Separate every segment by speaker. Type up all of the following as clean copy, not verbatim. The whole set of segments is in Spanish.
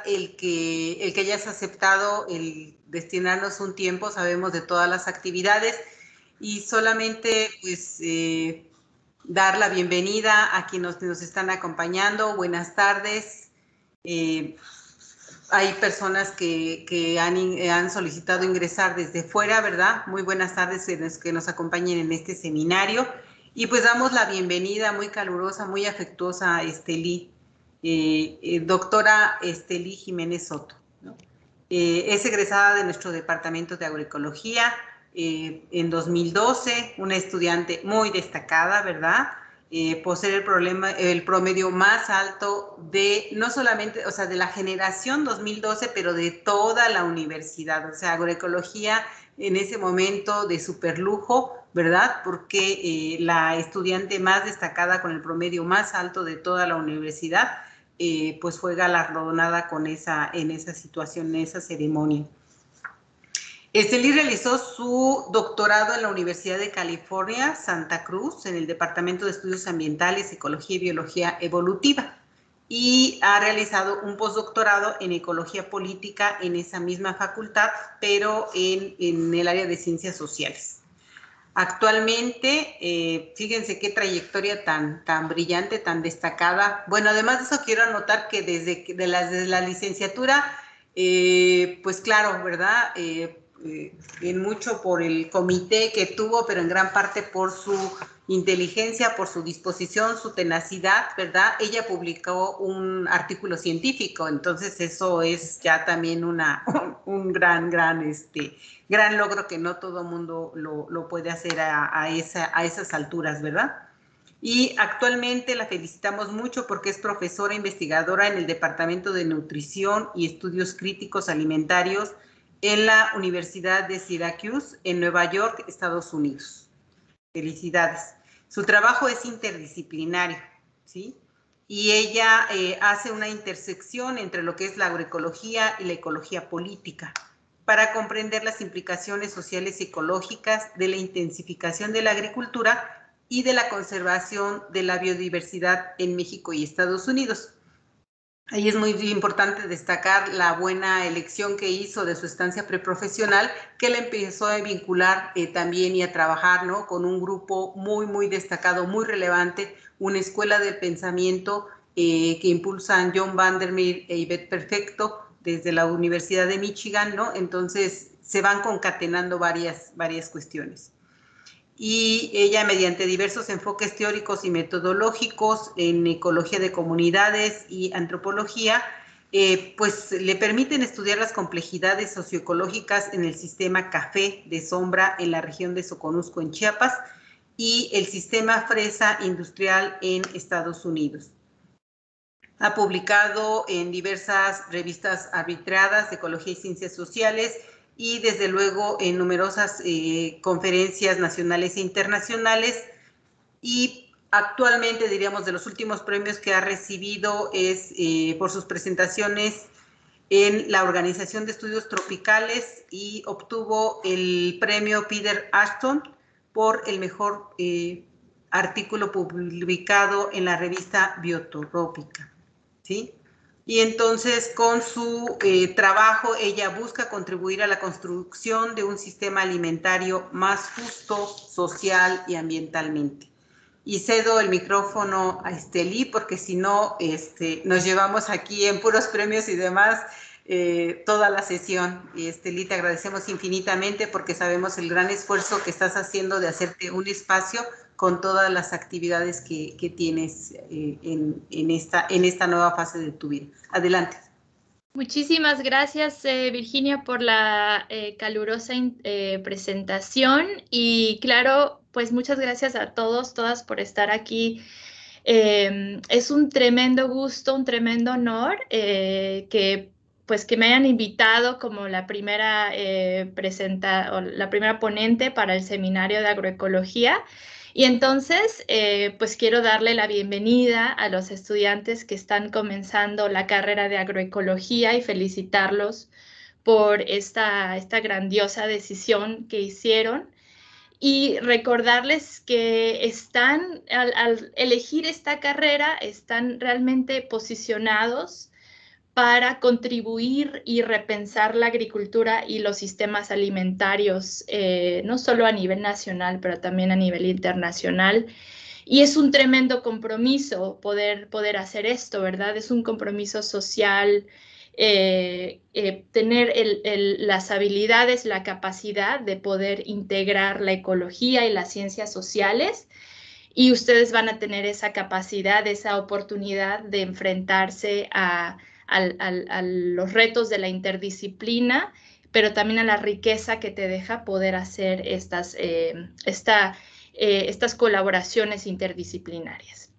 Speaker 1: el que hayas aceptado el destinarnos un tiempo, sabemos de todas las actividades y solamente pues dar la bienvenida a quienes nos están acompañando. Buenas tardes. Hay personas que han solicitado ingresar desde fuera, ¿verdad? Muy buenas tardes que nos acompañen en este seminario. Y pues damos la bienvenida muy calurosa, muy afectuosa a Estelí, doctora Estelí Jiménez Soto, ¿no? Es egresada de nuestro departamento de agroecología en 2012, una estudiante muy destacada, ¿verdad? Posee el promedio más alto de, no solamente, o sea, de la generación 2012, pero de toda la universidad. O sea, agroecología en ese momento de superlujo, ¿verdad? Porque la estudiante más destacada con el promedio más alto de toda la universidad, pues fue galardonada en esa situación, en esa ceremonia. Estelí realizó su doctorado en la Universidad de California, Santa Cruz, en el Departamento de Estudios Ambientales, Ecología y Biología Evolutiva, y ha realizado un postdoctorado en Ecología Política en esa misma facultad, pero en el área de Ciencias Sociales. Actualmente, fíjense qué trayectoria tan brillante, tan destacada. Bueno, además de eso, quiero anotar que desde la licenciatura, pues claro, ¿verdad? En mucho por el comité que tuvo, pero en gran parte por su inteligencia, por su disposición, su tenacidad, ¿verdad? Ella publicó un artículo científico, entonces eso es ya también un gran logro que no todo mundo lo puede hacer a esas alturas, ¿verdad? Y actualmente la felicitamos mucho porque es profesora investigadora en el Departamento de Nutrición y Estudios Críticos Alimentarios en la Universidad de Syracuse, en Nueva York, Estados Unidos. Felicidades. Su trabajo es interdisciplinario, ¿sí? Y ella hace una intersección entre lo que es la agroecología y la ecología política para comprender las implicaciones sociales y ecológicas de la intensificación de la agricultura y de la conservación de la biodiversidad en México y Estados Unidos. Ahí es muy importante destacar la buena elección que hizo de su estancia preprofesional, que la empezó a vincular también y a trabajar, ¿no? Con un grupo muy destacado, muy relevante, una escuela de pensamiento que impulsan John Vandermeer e Yvette Perfecto desde la Universidad de Michigan, ¿no? Entonces se van concatenando varias cuestiones. Y ella, mediante diversos enfoques teóricos y metodológicos en ecología de comunidades y antropología, pues le permiten estudiar las complejidades socioecológicas en el sistema café de sombra en la región de Soconusco, en Chiapas, y el sistema fresa industrial en Estados Unidos. Ha publicado en diversas revistas arbitradas de ecología y ciencias sociales y desde luego en numerosas conferencias nacionales e internacionales, y actualmente diríamos de los últimos premios que ha recibido es por sus presentaciones en la Organización de Estudios Tropicales, y obtuvo el premio Peter Ashton por el mejor artículo publicado en la revista Biotrópica, ¿sí? Y entonces con su trabajo ella busca contribuir a la construcción de un sistema alimentario más justo, social y ambientalmente. Y cedo el micrófono a Estelí porque si no nos llevamos aquí en puros premios y demás toda la sesión. Y Estelí, te agradecemos infinitamente porque sabemos el gran esfuerzo que estás haciendo de hacerte un espacio con todas las actividades que tienes en esta nueva fase de tu vida. Adelante.
Speaker 2: Muchísimas gracias, Virginia, por la calurosa presentación, y claro, pues muchas gracias a todos, todas por estar aquí. Es un tremendo gusto, un tremendo honor que me hayan invitado como la primera o la primera ponente para el seminario de agroecología. Y entonces, pues quiero darle la bienvenida a los estudiantes que están comenzando la carrera de agroecología y felicitarlos por esta grandiosa decisión que hicieron. Y recordarles que al elegir esta carrera, están realmente posicionados para contribuir y repensar la agricultura y los sistemas alimentarios, no solo a nivel nacional, pero también a nivel internacional. Y es un tremendo compromiso poder hacer esto, ¿verdad? Es un compromiso social, tener las habilidades, la capacidad de poder integrar la ecología y las ciencias sociales. Y ustedes van a tener esa capacidad, esa oportunidad de enfrentarse a los retos de la interdisciplina, pero también a la riqueza que te deja poder hacer estas colaboraciones interdisciplinarias.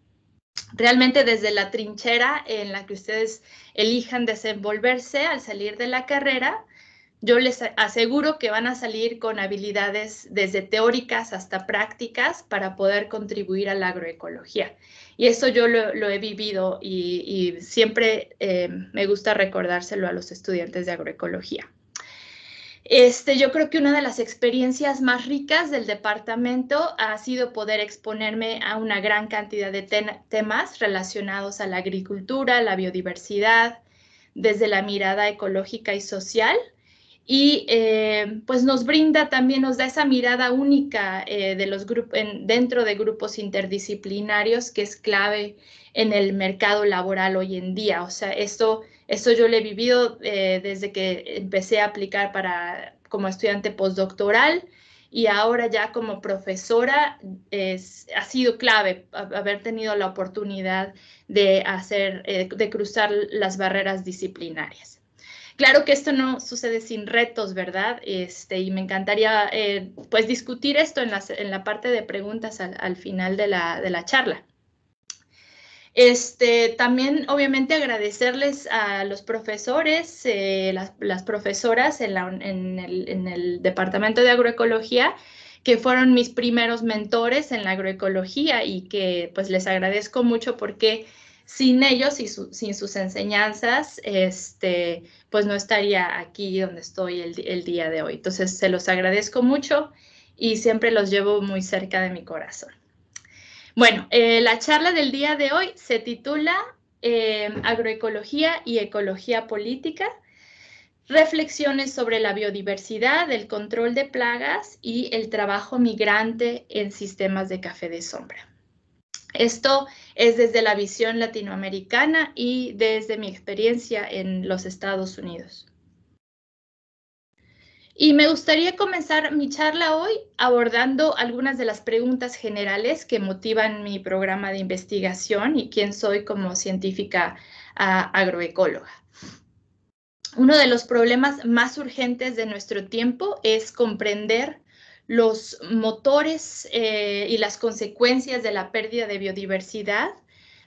Speaker 2: Realmente desde la trinchera en la que ustedes elijan desenvolverse al salir de la carrera, yo les aseguro que van a salir con habilidades desde teóricas hasta prácticas para poder contribuir a la agroecología. Y eso yo lo he vivido y siempre me gusta recordárselo a los estudiantes de agroecología. Yo creo que una de las experiencias más ricas del departamento ha sido poder exponerme a una gran cantidad de temas relacionados a la agricultura, la biodiversidad, desde la mirada ecológica y social. Y pues nos da esa mirada única de los dentro de grupos interdisciplinarios que es clave en el mercado laboral hoy en día. O sea, esto yo lo he vivido desde que empecé a aplicar como estudiante postdoctoral y ahora ya como profesora ha sido clave haber tenido la oportunidad de cruzar las barreras disciplinarias. Claro que esto no sucede sin retos, ¿verdad? Y me encantaría pues discutir esto en la parte de preguntas al final de la charla. También, obviamente, agradecerles a los profesores, las profesoras en el Departamento de Agroecología, que fueron mis primeros mentores en la agroecología y que pues les agradezco mucho porque sin ellos y sin sus enseñanzas, pues no estaría aquí donde estoy el día de hoy. Entonces, se los agradezco mucho y siempre los llevo muy cerca de mi corazón. Bueno, la charla del día de hoy se titula Agroecología y Ecología Política, reflexiones sobre la biodiversidad, el control de plagas y el trabajo migrante en sistemas de café de sombra. Esto es desde la visión latinoamericana y desde mi experiencia en los Estados Unidos. Y me gustaría comenzar mi charla hoy abordando algunas de las preguntas generales que motivan mi programa de investigación y quién soy como científica agroecóloga. Uno de los problemas más urgentes de nuestro tiempo es comprender los motores y las consecuencias de la pérdida de biodiversidad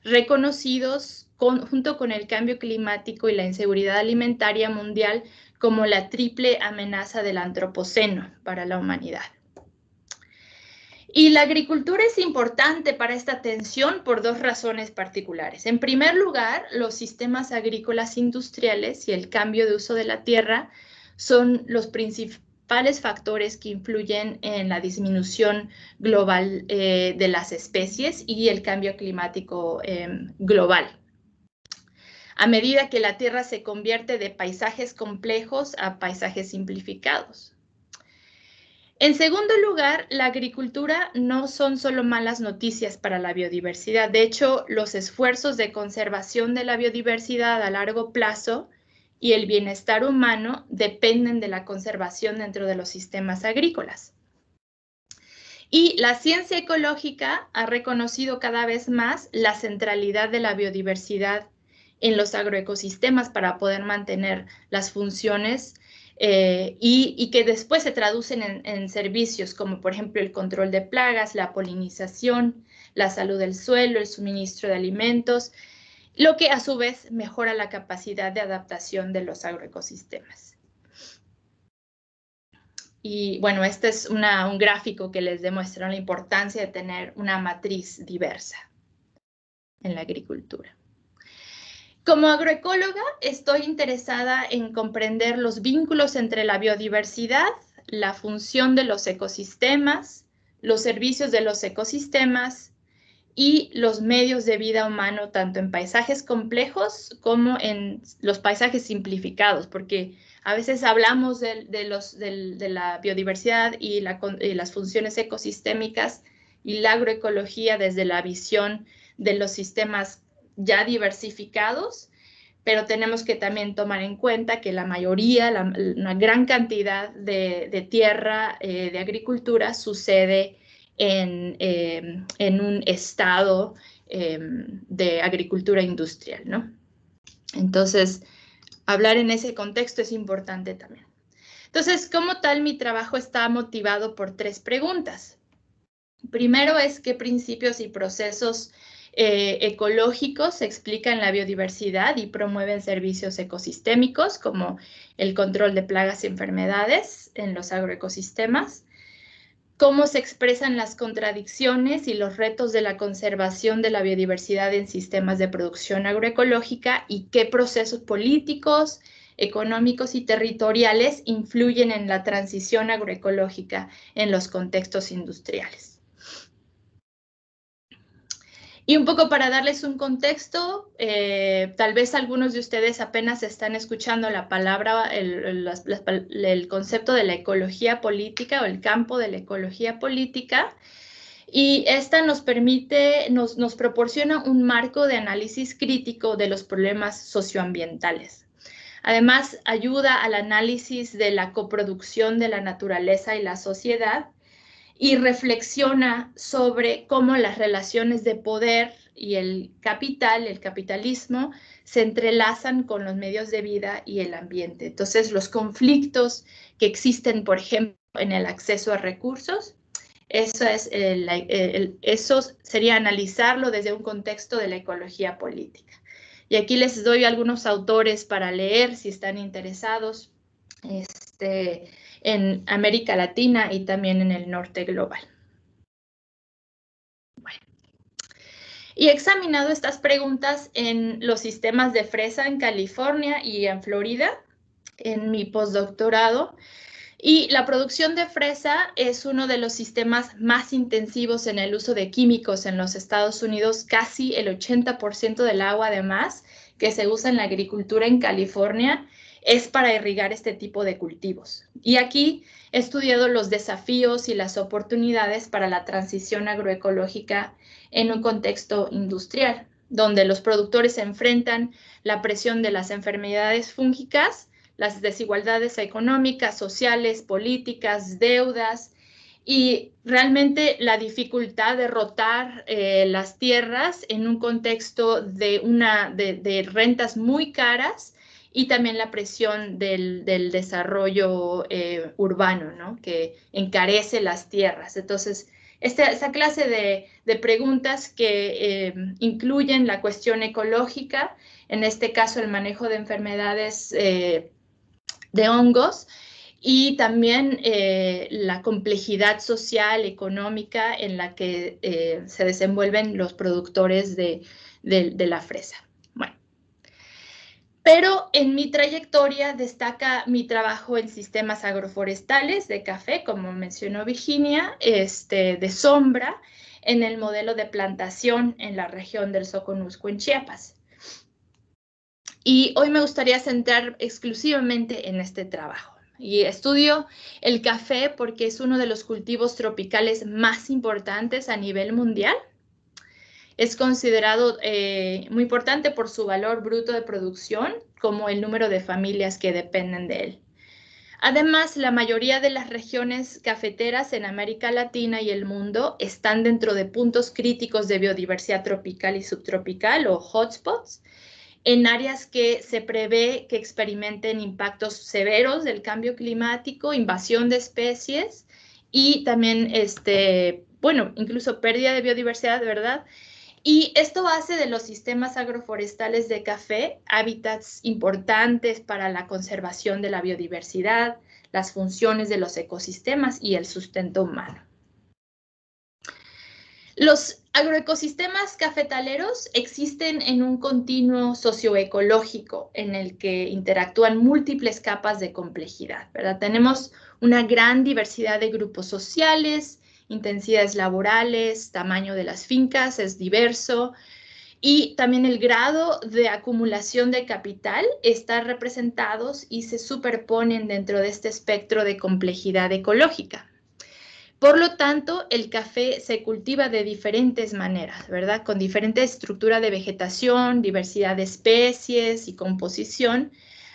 Speaker 2: reconocidos junto con el cambio climático y la inseguridad alimentaria mundial como la triple amenaza del antropoceno para la humanidad. Y la agricultura es importante para esta atención por dos razones particulares. En primer lugar, los sistemas agrícolas industriales y el cambio de uso de la tierra son los principales factores que influyen en la disminución global de las especies y el cambio climático global. A medida que la tierra se convierte de paisajes complejos a paisajes simplificados. En segundo lugar, la agricultura no son solo malas noticias para la biodiversidad. De hecho, los esfuerzos de conservación de la biodiversidad a largo plazo y el bienestar humano dependen de la conservación dentro de los sistemas agrícolas. Y la ciencia ecológica ha reconocido cada vez más la centralidad de la biodiversidad en los agroecosistemas para poder mantener las funciones y que después se traducen en servicios como por ejemplo el control de plagas, la polinización, la salud del suelo, el suministro de alimentos, lo que a su vez mejora la capacidad de adaptación de los agroecosistemas. Y bueno, este es un gráfico que les demuestra la importancia de tener una matriz diversa en la agricultura. Como agroecóloga, estoy interesada en comprender los vínculos entre la biodiversidad, la función de los ecosistemas, los servicios de los ecosistemas y los medios de vida humano, tanto en paisajes complejos como en los paisajes simplificados, porque a veces hablamos de la biodiversidad y las funciones ecosistémicas y la agroecología desde la visión de los sistemas ya diversificados, pero tenemos que también tomar en cuenta que la mayoría, una gran cantidad de tierra de agricultura sucede en un estado de agricultura industrial, ¿no? Entonces, hablar en ese contexto es importante también. Entonces, como tal, mi trabajo está motivado por 3 preguntas. Primero es qué principios y procesos ecológicos explican la biodiversidad y promueven servicios ecosistémicos como el control de plagas y enfermedades en los agroecosistemas, cómo se expresan las contradicciones y los retos de la conservación de la biodiversidad en sistemas de producción agroecológica y qué procesos políticos, económicos y territoriales influyen en la transición agroecológica en los contextos industriales. Y un poco para darles un contexto, tal vez algunos de ustedes apenas están escuchando la palabra, el concepto de la ecología política o el campo de la ecología política, y esta nos permite, nos proporciona un marco de análisis crítico de los problemas socioambientales. Además, ayuda al análisis de la coproducción de la naturaleza y la sociedad, y reflexiona sobre cómo las relaciones de poder y el capital, el capitalismo, se entrelazan con los medios de vida y el ambiente. Entonces, los conflictos que existen, por ejemplo, en el acceso a recursos, eso sería analizarlo desde un contexto de la ecología política. Y aquí les doy algunos autores para leer si están interesados. En América Latina y también en el norte global. Bueno. Y he examinado estas preguntas en los sistemas de fresa en California y en Florida, en mi postdoctorado. Y la producción de fresa es uno de los sistemas más intensivos en el uso de químicos en los Estados Unidos. Casi el 80% del agua, además, que se usa en la agricultura en California, es para irrigar este tipo de cultivos. Y aquí he estudiado los desafíos y las oportunidades para la transición agroecológica en un contexto industrial, donde los productores se enfrentan la presión de las enfermedades fúngicas, las desigualdades económicas, sociales, políticas, deudas y realmente la dificultad de rotar las tierras en un contexto de rentas muy caras y también la presión del desarrollo urbano, ¿no? Que encarece las tierras. Entonces, esa clase de preguntas que incluyen la cuestión ecológica, en este caso el manejo de enfermedades de hongos, y también la complejidad social, económica en la que se desenvuelven los productores de la fresa. Bueno, pero en mi trayectoria destaca mi trabajo en sistemas agroforestales de café, como mencionó Virginia, de sombra, en el modelo de plantación en la región del Soconusco en Chiapas. Y hoy me gustaría centrar exclusivamente en este trabajo. Y estudio el café porque es uno de los cultivos tropicales más importantes a nivel mundial. Es considerado muy importante por su valor bruto de producción, como el número de familias que dependen de él. Además, la mayoría de las regiones cafeteras en América Latina y el mundo están dentro de puntos críticos de biodiversidad tropical y subtropical o hotspots, en áreas que se prevé que experimenten impactos severos del cambio climático, invasión de especies y también, bueno, incluso pérdida de biodiversidad, ¿verdad? Y esto hace de los sistemas agroforestales de café hábitats importantes para la conservación de la biodiversidad, las funciones de los ecosistemas y el sustento humano. Los agroecosistemas cafetaleros existen en un continuo socioecológico en el que interactúan múltiples capas de complejidad, ¿verdad? Tenemos una gran diversidad de grupos sociales, intensidades laborales, tamaño de las fincas es diverso, y también el grado de acumulación de capital están representados y se superponen dentro de este espectro de complejidad ecológica. Por lo tanto, el café se cultiva de diferentes maneras, ¿verdad? Con diferente estructura de vegetación, diversidad de especies y composición,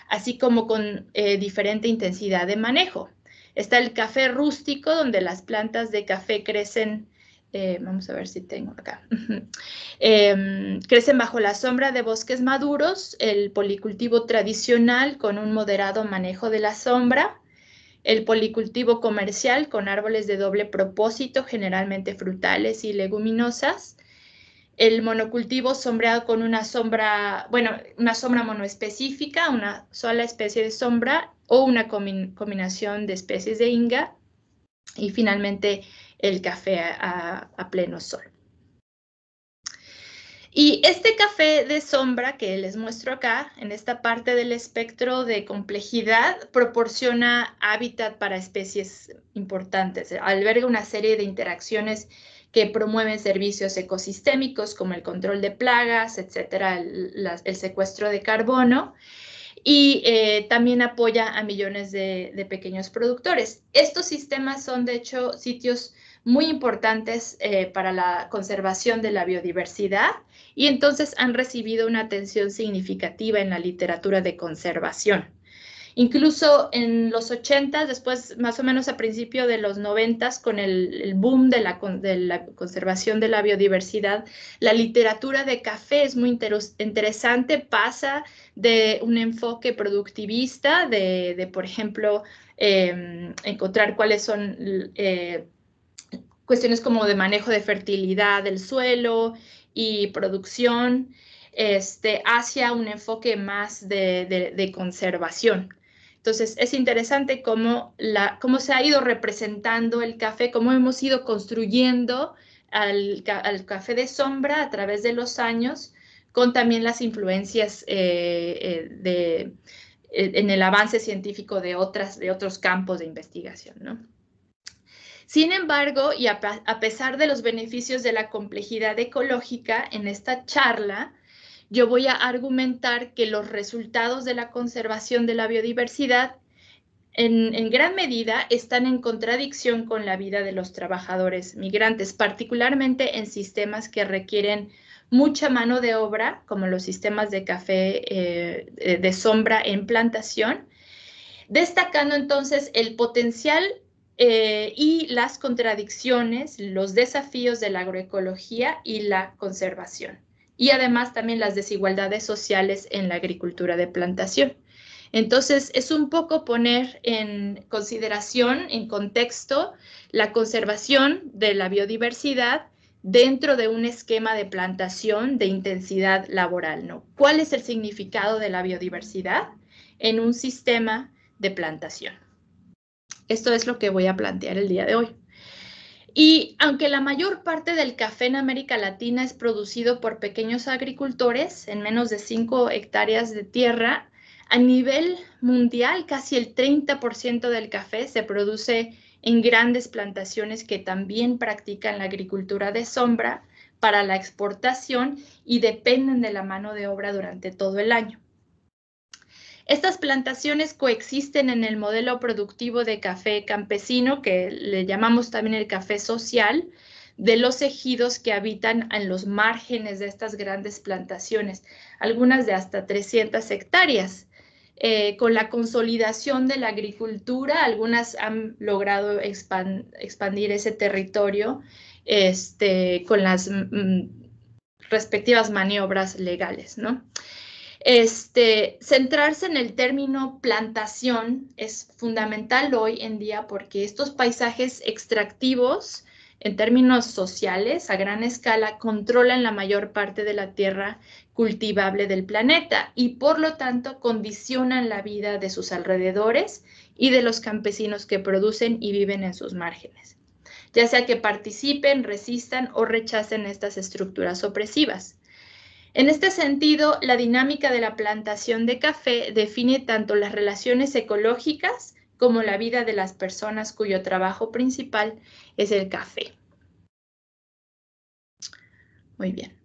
Speaker 2: así como con diferente intensidad de manejo. Está el café rústico, donde las plantas de café crecen, vamos a ver si tengo acá, crecen bajo la sombra de bosques maduros, el policultivo tradicional con un moderado manejo de la sombra, el policultivo comercial con árboles de doble propósito, generalmente frutales y leguminosas, el monocultivo sombreado con una sombra monoespecífica, una sola especie de sombra o una combinación de especies de inga, y finalmente el café a pleno sol. Y este café de sombra que les muestro acá, en esta parte del espectro de complejidad, proporciona hábitat para especies importantes. Alberga una serie de interacciones que promueven servicios ecosistémicos como el control de plagas, etcétera, el secuestro de carbono, y también apoya a millones de pequeños productores. Estos sistemas son, de hecho, sitios muy importantes para la conservación de la biodiversidad, y entonces han recibido una atención significativa en la literatura de conservación. Incluso en los 80, después más o menos a principios de los 90, con el boom de la conservación de la biodiversidad, la literatura de café es muy interesante, pasa de un enfoque productivista, por ejemplo, encontrar cuáles son cuestiones como de manejo de fertilidad del suelo y producción, hacia un enfoque más de conservación. Entonces, es interesante cómo se ha ido representando el café, cómo hemos ido construyendo al café de sombra a través de los años, con también las influencias en el avance científico de otros campos de investigación, ¿no? Sin embargo, y a pesar de los beneficios de la complejidad ecológica, en esta charla yo voy a argumentar que los resultados de la conservación de la biodiversidad en gran medida están en contradicción con la vida de los trabajadores migrantes, particularmente en sistemas que requieren mucha mano de obra, como los sistemas de café de sombra en plantación, destacando entonces el potencial y las contradicciones, los desafíos de la agroecología y la conservación, y además también las desigualdades sociales en la agricultura de plantación. Entonces, es un poco poner en consideración, en contexto, la conservación de la biodiversidad dentro de un esquema de plantación de intensidad laboral, ¿no? ¿Cuál es el significado de la biodiversidad en un sistema de plantación? Esto es lo que voy a plantear el día de hoy. Y aunque la mayor parte del café en América Latina es producido por pequeños agricultores en menos de 5 hectáreas de tierra, a nivel mundial casi el 30% del café se produce en grandes plantaciones que también practican la agricultura de sombra para la exportación y dependen de la mano de obra durante todo el año. Estas plantaciones coexisten en el modelo productivo de café campesino, que le llamamos también el café social, de los ejidos que habitan en los márgenes de estas grandes plantaciones, algunas de hasta 300 hectáreas. Con la consolidación de la agricultura, algunas han logrado expandir ese territorio con las respectivas maniobras legales, ¿no? Centrarse en el término plantación es fundamental hoy en día porque estos paisajes extractivos, en términos sociales, a gran escala, controlan la mayor parte de la tierra cultivable del planeta y, por lo tanto, condicionan la vida de sus alrededores y de los campesinos que producen y viven en sus márgenes, ya sea que participen, resistan o rechacen estas estructuras opresivas. En este sentido, la dinámica de la plantación de café define tanto las relaciones ecológicas como la vida de las personas cuyo trabajo principal es el café. Muy bien.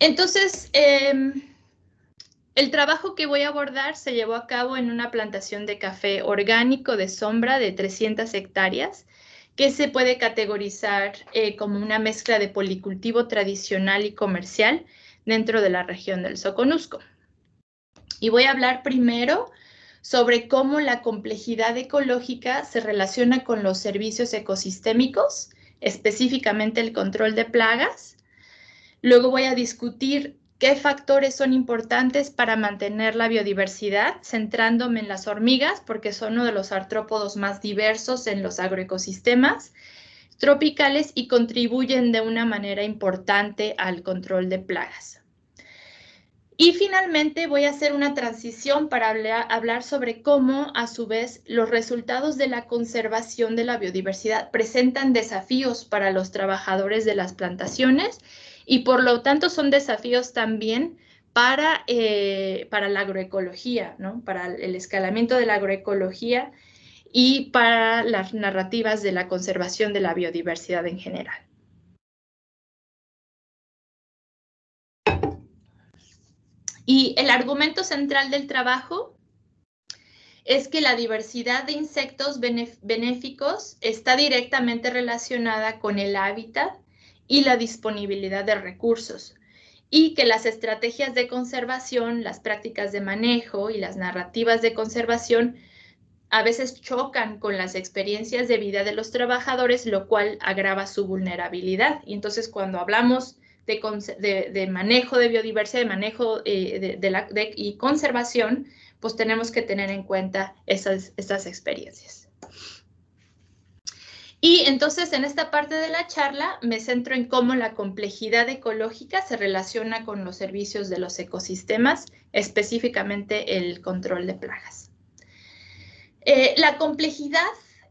Speaker 2: Entonces, el trabajo que voy a abordar se llevó a cabo en una plantación de café orgánico de sombra de 300 hectáreas, que se puede categorizar como una mezcla de policultivo tradicional y comercial dentro de la región del Soconusco. Y voy a hablar primero sobre cómo la complejidad ecológica se relaciona con los servicios ecosistémicos, específicamente el control de plagas. Luego voy a discutir qué factores son importantes para mantener la biodiversidad, centrándome en las hormigas, porque son uno de los artrópodos más diversos en los agroecosistemas tropicales y contribuyen de una manera importante al control de plagas. Y finalmente voy a hacer una transición para hablar sobre cómo, a su vez, los resultados de la conservación de la biodiversidad presentan desafíos para los trabajadores de las plantaciones y por lo tanto son desafíos también para la agroecología, ¿no? Para el escalamiento de la agroecología y para las narrativas de la conservación de la biodiversidad en general. Y el argumento central del trabajo es que la diversidad de insectos benéficos está directamente relacionada con el hábitat y la disponibilidad de recursos, y que las estrategias de conservación, las prácticas de manejo y las narrativas de conservación a veces chocan con las experiencias de vida de los trabajadores, lo cual agrava su vulnerabilidad. Y entonces cuando hablamos de manejo de biodiversidad, de manejo y conservación, pues tenemos que tener en cuenta estas experiencias. Y entonces en esta parte de la charla me centro en cómo la complejidad ecológica se relaciona con los servicios de los ecosistemas, específicamente el control de plagas. La complejidad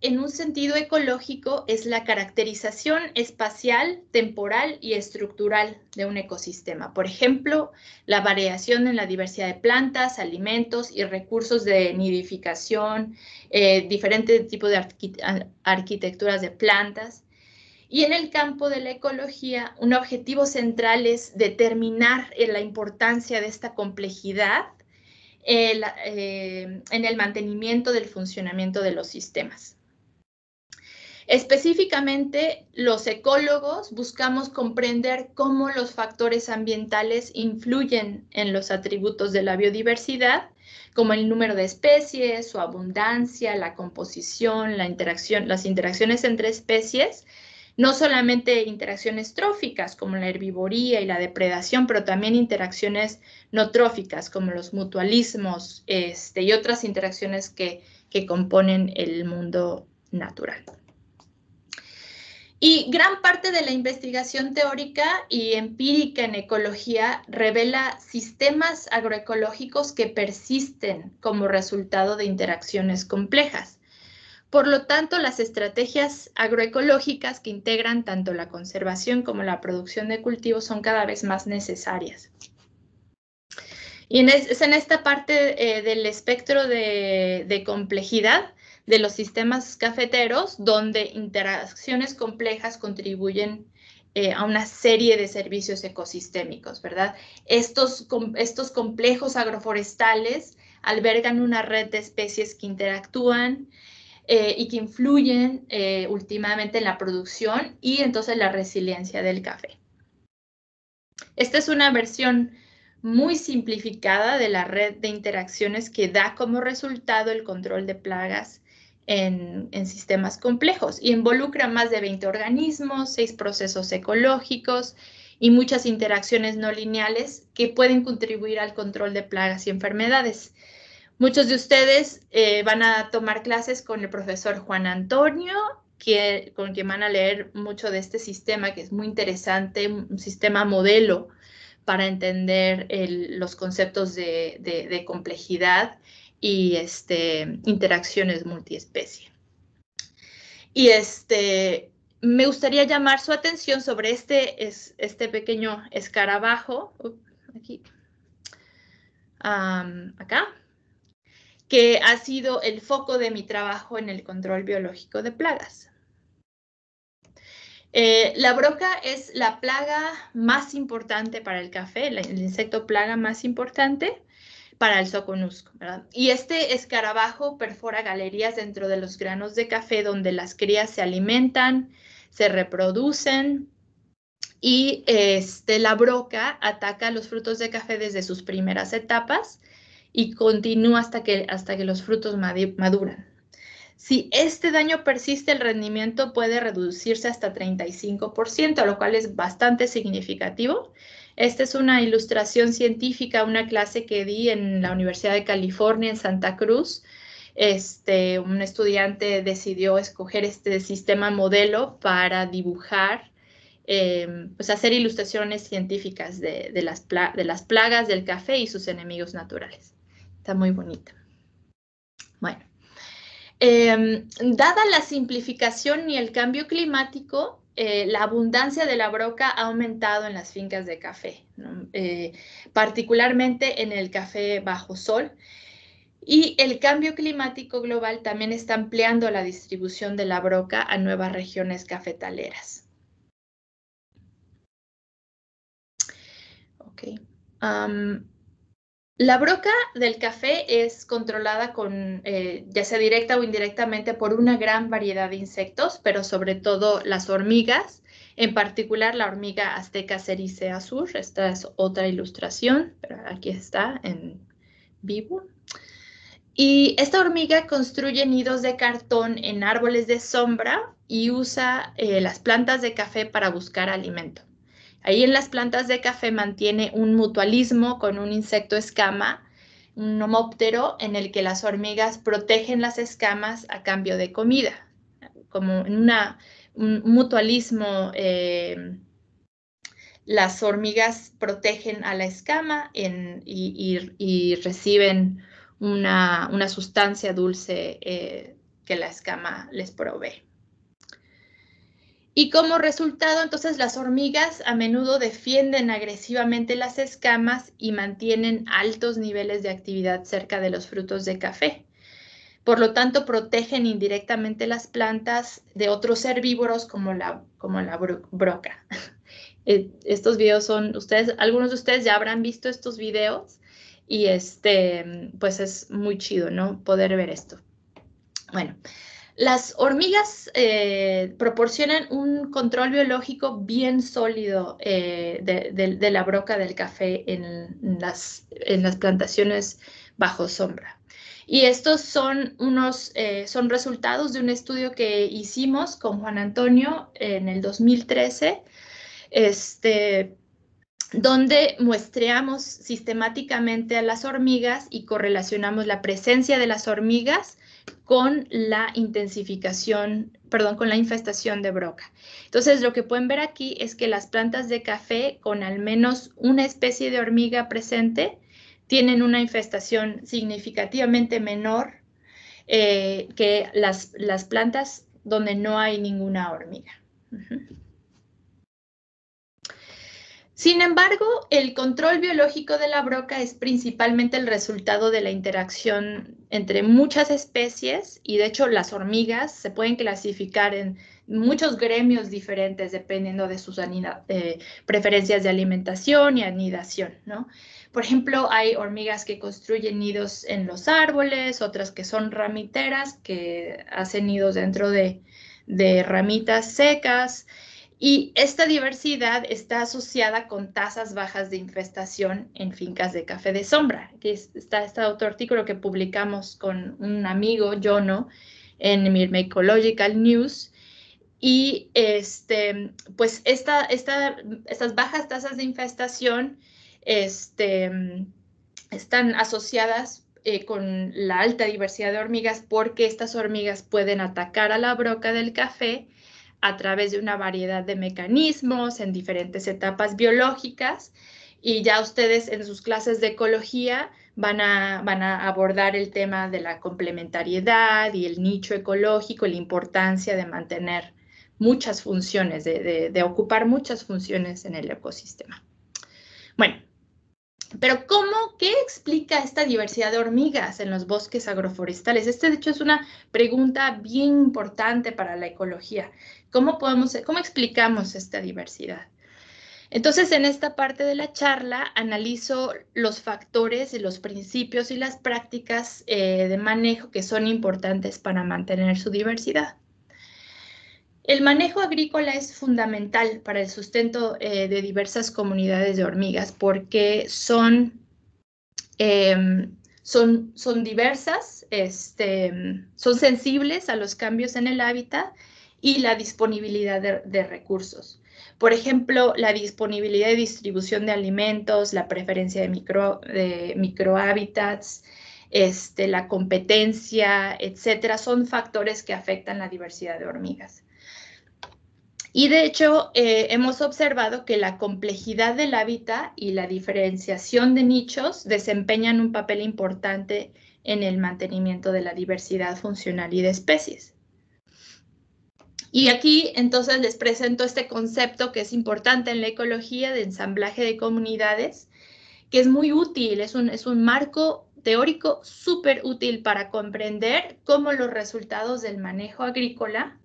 Speaker 2: en un sentido ecológico es la caracterización espacial, temporal y estructural de un ecosistema. Por ejemplo, la variación en la diversidad de plantas, alimentos y recursos de nidificación, diferentes tipos de arquitecturas de plantas. Y en el campo de la ecología, un objetivo central es determinar la importancia de esta complejidad en el mantenimiento del funcionamiento de los sistemas. Específicamente, los ecólogos buscamos comprender cómo los factores ambientales influyen en los atributos de la biodiversidad, como el número de especies, su abundancia, la composición, las interacciones entre especies, no solamente interacciones tróficas como la herbivoría y la depredación, pero también interacciones no tróficas como los mutualismos y otras interacciones que componen el mundo natural. Y gran parte de la investigación teórica y empírica en ecología revela sistemas agroecológicos que persisten como resultado de interacciones complejas. Por lo tanto, las estrategias agroecológicas que integran tanto la conservación como la producción de cultivos son cada vez más necesarias. Y es en esta parte del espectro de complejidad de los sistemas cafeteros donde interacciones complejas contribuyen a una serie de servicios ecosistémicos, ¿verdad? Estos complejos agroforestales albergan una red de especies que interactúan y que influyen últimamente en la producción y entonces la resiliencia del café. Esta es una versión muy simplificada de la red de interacciones que da como resultado el control de plagas en sistemas complejos y involucra más de 20 organismos, 6 procesos ecológicos y muchas interacciones no lineales que pueden contribuir al control de plagas y enfermedades. Muchos de ustedes van a tomar clases con el profesor Juan Antonio, con quien van a leer mucho de este sistema, que es muy interesante, un sistema modelo para entender los conceptos de complejidad y interacciones multiespecie. Y me gustaría llamar su atención sobre este pequeño escarabajo, aquí, acá, que ha sido el foco de mi trabajo en el control biológico de plagas. La broca es la plaga más importante para el café, el insecto plaga más importante para el soconusco, ¿verdad? Y este escarabajo perfora galerías dentro de los granos de café donde las crías se alimentan, se reproducen y la broca ataca los frutos de café desde sus primeras etapas y continúa hasta que los frutos maduran. Si este daño persiste, el rendimiento puede reducirse hasta 35%, lo cual es bastante significativo. Esta es una ilustración científica, una clase que di en la Universidad de California en Santa Cruz. Un estudiante decidió escoger este sistema modelo para dibujar, pues hacer ilustraciones científicas de las plagas del café y sus enemigos naturales. Está muy bonita. Bueno. Dada la simplificación y el cambio climático, la abundancia de la broca ha aumentado en las fincas de café, ¿no? Particularmente en el café bajo sol. Y el cambio climático global también está ampliando la distribución de la broca a nuevas regiones cafetaleras. Okay. La broca del café es controlada ya sea directa o indirectamente por una gran variedad de insectos, pero sobre todo las hormigas, en particular la hormiga azteca Cericea sur. Esta es otra ilustración, pero aquí está en vivo. Y esta hormiga construye nidos de cartón en árboles de sombra y usa las plantas de café para buscar alimento. Ahí en las plantas de café mantiene un mutualismo con un insecto escama, un homóptero, en el que las hormigas protegen las escamas a cambio de comida. Como en un mutualismo, las hormigas protegen a la escama y reciben una sustancia dulce que la escama les provee. Y como resultado, entonces, las hormigas a menudo defienden agresivamente las escamas y mantienen altos niveles de actividad cerca de los frutos de café. Por lo tanto, protegen indirectamente las plantas de otros herbívoros como la broca. Estos videos algunos de ustedes ya habrán visto estos videos y pues es muy chido, ¿no? Poder ver esto. Bueno. Las hormigas proporcionan un control biológico bien sólido de la broca del café en las plantaciones bajo sombra. Y estos son resultados de un estudio que hicimos con Juan Antonio en el 2013, donde muestreamos sistemáticamente a las hormigas y correlacionamos la presencia de las hormigas con la infestación de broca. Entonces, lo que pueden ver aquí es que las plantas de café con al menos una especie de hormiga presente tienen una infestación significativamente menor que las plantas donde no hay ninguna hormiga. Sin embargo, el control biológico de la broca es principalmente el resultado de la interacción entre muchas especies y, de hecho, las hormigas se pueden clasificar en muchos gremios diferentes dependiendo de sus preferencias de alimentación y anidación, ¿no? Por ejemplo, hay hormigas que construyen nidos en los árboles, otras que son ramiteras, que hacen nidos dentro de ramitas secas. Y esta diversidad está asociada con tasas bajas de infestación en fincas de café de sombra. Aquí está este otro artículo que publicamos con un amigo, Jono, en Myrmecological News. Y pues estas bajas tasas de infestación están asociadas con la alta diversidad de hormigas, porque estas hormigas pueden atacar a la broca del café a través de una variedad de mecanismos en diferentes etapas biológicas, y ya ustedes en sus clases de ecología van a abordar el tema de la complementariedad y el nicho ecológico, la importancia de mantener muchas funciones, de ocupar muchas funciones en el ecosistema. Bueno, Pero ¿qué explica esta diversidad de hormigas en los bosques agroforestales? De hecho, es una pregunta bien importante para la ecología. ¿Cómo explicamos esta diversidad? Entonces, en esta parte de la charla, analizo los factores y los principios y las prácticas de manejo que son importantes para mantener su diversidad. El manejo agrícola es fundamental para el sustento de diversas comunidades de hormigas porque son diversas, son sensibles a los cambios en el hábitat y la disponibilidad de recursos. Por ejemplo, la disponibilidad y distribución de alimentos, la preferencia de microhábitats, la competencia, etcétera, son factores que afectan la diversidad de hormigas. Y de hecho, hemos observado que la complejidad del hábitat y la diferenciación de nichos desempeñan un papel importante en el mantenimiento de la diversidad funcional y de especies. Y aquí entonces les presento este concepto que es importante en la ecología de ensamblaje de comunidades, que es muy útil, es un marco teórico súper útil para comprender cómo los resultados del manejo agrícola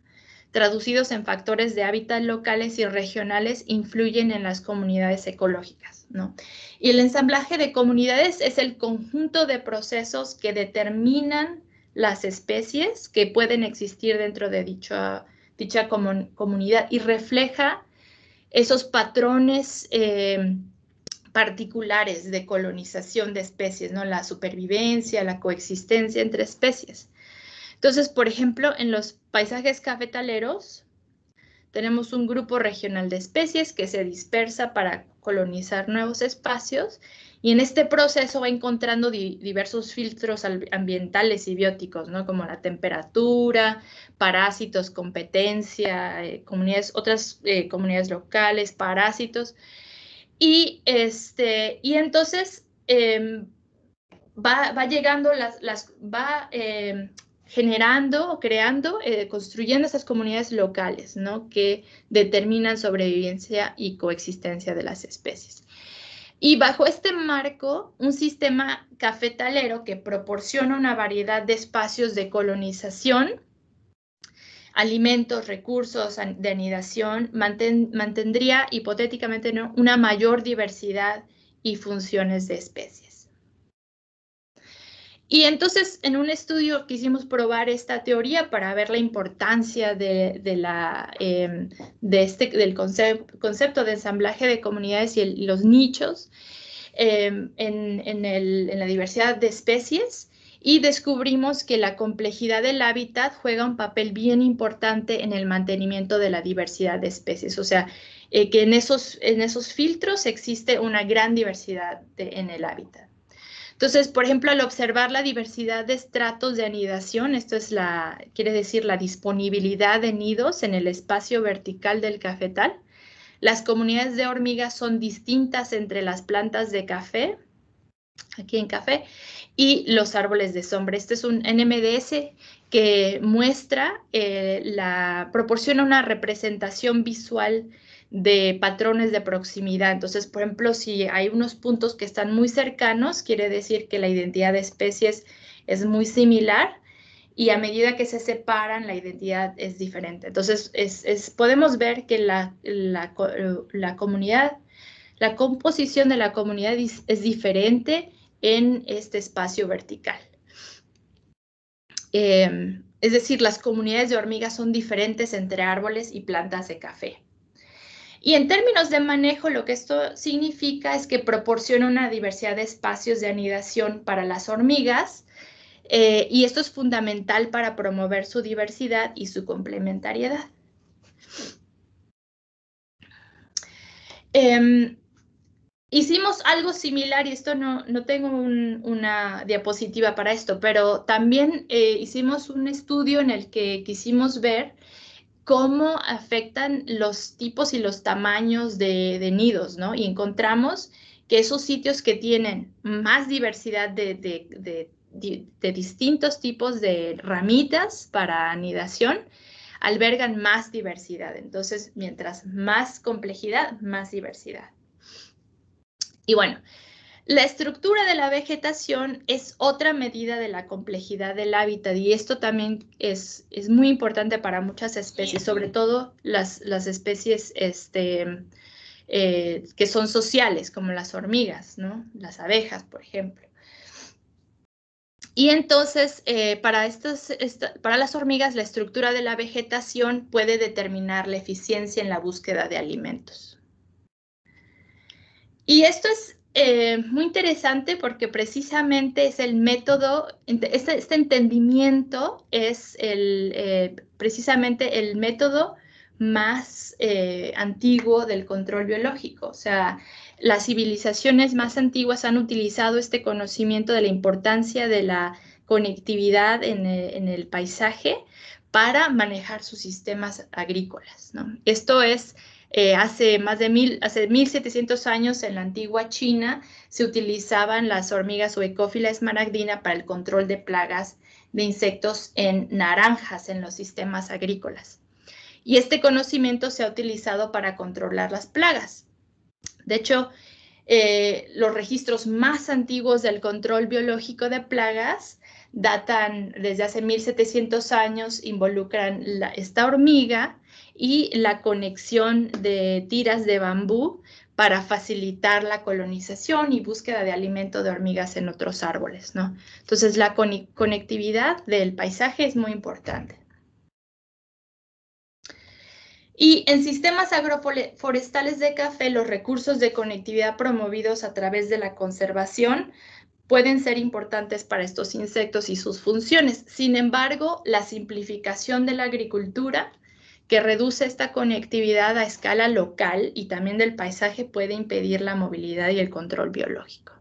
Speaker 2: traducidos en factores de hábitat locales y regionales, influyen en las comunidades ecológicas, ¿no? Y el ensamblaje de comunidades es el conjunto de procesos que determinan las especies que pueden existir dentro de dicha comunidad y refleja esos patrones particulares de colonización de especies, ¿no? La supervivencia, la coexistencia entre especies. Entonces, por ejemplo, en los paisajes cafetaleros tenemos un grupo regional de especies que se dispersa para colonizar nuevos espacios y en este proceso va encontrando diversos filtros ambientales y bióticos, ¿no? Como la temperatura, parásitos, competencia, otras comunidades locales, parásitos. Y entonces va llegando generando o creando, construyendo esas comunidades locales, ¿no? Que determinan sobrevivencia y coexistencia de las especies. Y bajo este marco, un sistema cafetalero que proporciona una variedad de espacios de colonización, alimentos, recursos de anidación, mantendría hipotéticamente, ¿no?, una mayor diversidad y funciones de especies. Y entonces, en un estudio quisimos probar esta teoría para ver la importancia del concepto de ensamblaje de comunidades y los nichos en la diversidad de especies, y descubrimos que la complejidad del hábitat juega un papel bien importante en el mantenimiento de la diversidad de especies. O sea, que en esos filtros existe una gran diversidad en el hábitat. Entonces, por ejemplo, al observar la diversidad de estratos de anidación, esto quiere decir la disponibilidad de nidos en el espacio vertical del cafetal, las comunidades de hormigas son distintas entre las plantas de café, aquí en café, y los árboles de sombra. Este es un NMDS que proporciona una representación visual de patrones de proximidad. Entonces, por ejemplo, si hay unos puntos que están muy cercanos, quiere decir que la identidad de especies es muy similar, y a medida que se separan, la identidad es diferente. Entonces, podemos ver que la composición de la comunidad es diferente en este espacio vertical. Es decir, las comunidades de hormigas son diferentes entre árboles y plantas de café. Y en términos de manejo, lo que esto significa es que proporciona una diversidad de espacios de anidación para las hormigas, y esto es fundamental para promover su diversidad y su complementariedad. Hicimos algo similar, y esto no tengo una diapositiva para esto, pero también hicimos un estudio en el que quisimos ver cómo afectan los tipos y los tamaños de nidos, ¿no? Y encontramos que esos sitios que tienen más diversidad de distintos tipos de ramitas para anidación albergan más diversidad. Entonces, mientras más complejidad, más diversidad. Y bueno, La estructura de la vegetación es otra medida de la complejidad del hábitat y esto también es muy importante para muchas especies, sobre todo las especies que son sociales, como las hormigas, ¿no? Las abejas, por ejemplo. Y entonces, para las hormigas, la estructura de la vegetación puede determinar la eficiencia en la búsqueda de alimentos. Y esto es muy interesante porque precisamente es el método, este entendimiento es precisamente el método más antiguo del control biológico. O sea, las civilizaciones más antiguas han utilizado este conocimiento de la importancia de la conectividad en el paisaje para manejar sus sistemas agrícolas, ¿no? Esto es hace 1700 años en la antigua China se utilizaban las hormigas Oecophila esmaragdina para el control de plagas de insectos en naranjas en los sistemas agrícolas. Y este conocimiento se ha utilizado para controlar las plagas. De hecho, los registros más antiguos del control biológico de plagas datan desde hace 1700 años, involucran esta hormiga y la conexión de tiras de bambú para facilitar la colonización y búsqueda de alimento de hormigas en otros árboles, ¿no? Entonces, la conectividad del paisaje es muy importante. Y en sistemas agroforestales de café, los recursos de conectividad promovidos a través de la conservación pueden ser importantes para estos insectos y sus funciones. Sin embargo, la simplificación de la agricultura, que reduce esta conectividad a escala local y también del paisaje, puede impedir la movilidad y el control biológico.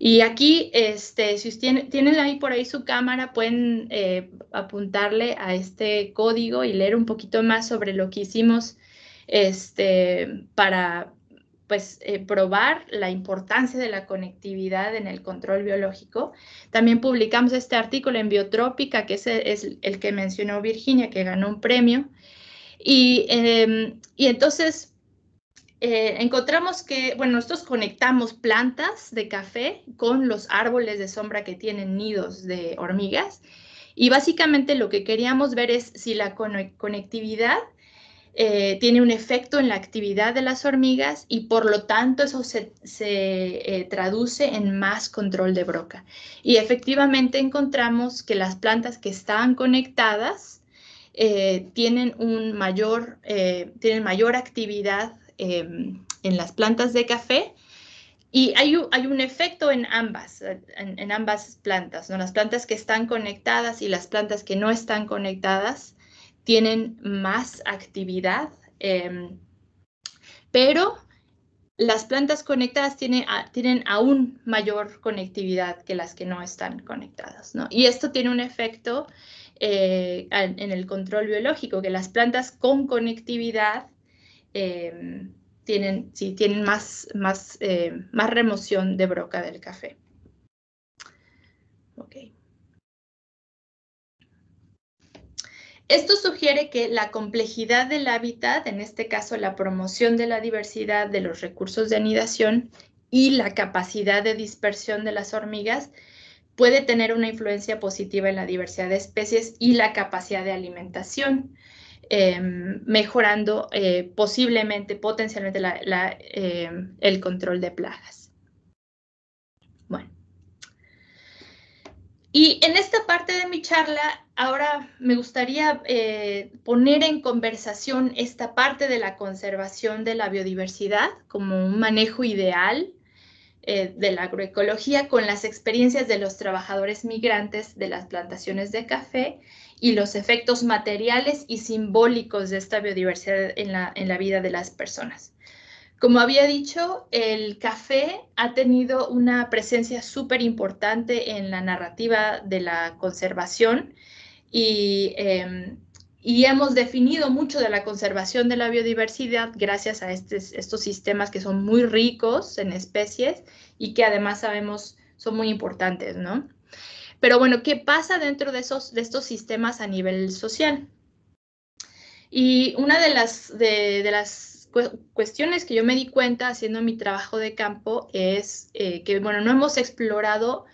Speaker 2: Y aquí, si tienen ahí por ahí su cámara, pueden apuntarle a este código y leer un poquito más sobre lo que hicimos para pues, probar la importancia de la conectividad en el control biológico. También publicamos este artículo en Biotrópica, que es el que mencionó Virginia, que ganó un premio. Y entonces encontramos que, bueno, nosotros conectamos plantas de café con los árboles de sombra que tienen nidos de hormigas y básicamente lo que queríamos ver es si la conectividad tiene un efecto en la actividad de las hormigas y por lo tanto eso se traduce en más control de broca. Y efectivamente encontramos que las plantas que estaban conectadas tienen mayor actividad en las plantas de café y hay un efecto en ambas plantas, ¿no? Las plantas que están conectadas y las plantas que no están conectadas tienen más actividad, pero las plantas conectadas tienen aún mayor conectividad que las que no están conectadas, ¿no? Y esto tiene un efecto en el control biológico, que las plantas con conectividad tienen más remoción de broca del café. Okay. Esto sugiere que la complejidad del hábitat, en este caso la promoción de la diversidad de los recursos de anidación y la capacidad de dispersión de las hormigas, puede tener una influencia positiva en la diversidad de especies y la capacidad de alimentación, mejorando potencialmente el control de plagas. Bueno. Y en esta parte de mi charla, ahora me gustaría poner en conversación esta parte de la conservación de la biodiversidad como un manejo ideal de la agroecología con las experiencias de los trabajadores migrantes de las plantaciones de café y los efectos materiales y simbólicos de esta biodiversidad en la vida de las personas. Como había dicho, el café ha tenido una presencia súper importante en la narrativa de la conservación y hemos definido mucho de la conservación de la biodiversidad gracias a estos sistemas que son muy ricos en especies y que además sabemos son muy importantes, ¿no? Pero bueno, ¿qué pasa dentro de estos sistemas a nivel social? Y una de las cuestiones que yo me di cuenta haciendo mi trabajo de campo es que, bueno, no hemos explorado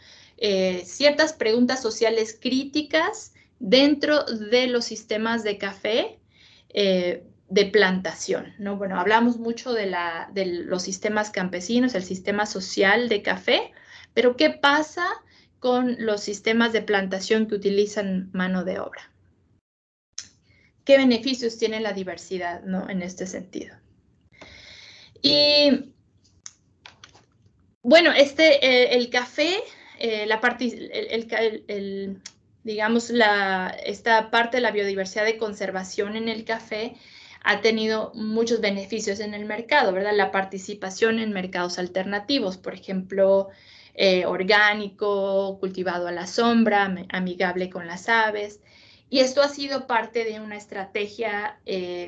Speaker 2: ciertas preguntas sociales críticas dentro de los sistemas de café de plantación, ¿no? Bueno, hablamos mucho de los sistemas campesinos, el sistema social de café, pero ¿qué pasa con los sistemas de plantación que utilizan mano de obra? ¿Qué beneficios tiene la diversidad, ¿no? En este sentido. Y bueno, el café, digamos, esta parte de la biodiversidad de conservación en el café ha tenido muchos beneficios en el mercado, ¿verdad? La participación en mercados alternativos, por ejemplo, orgánico, cultivado a la sombra, amigable con las aves. Y esto ha sido parte de una estrategia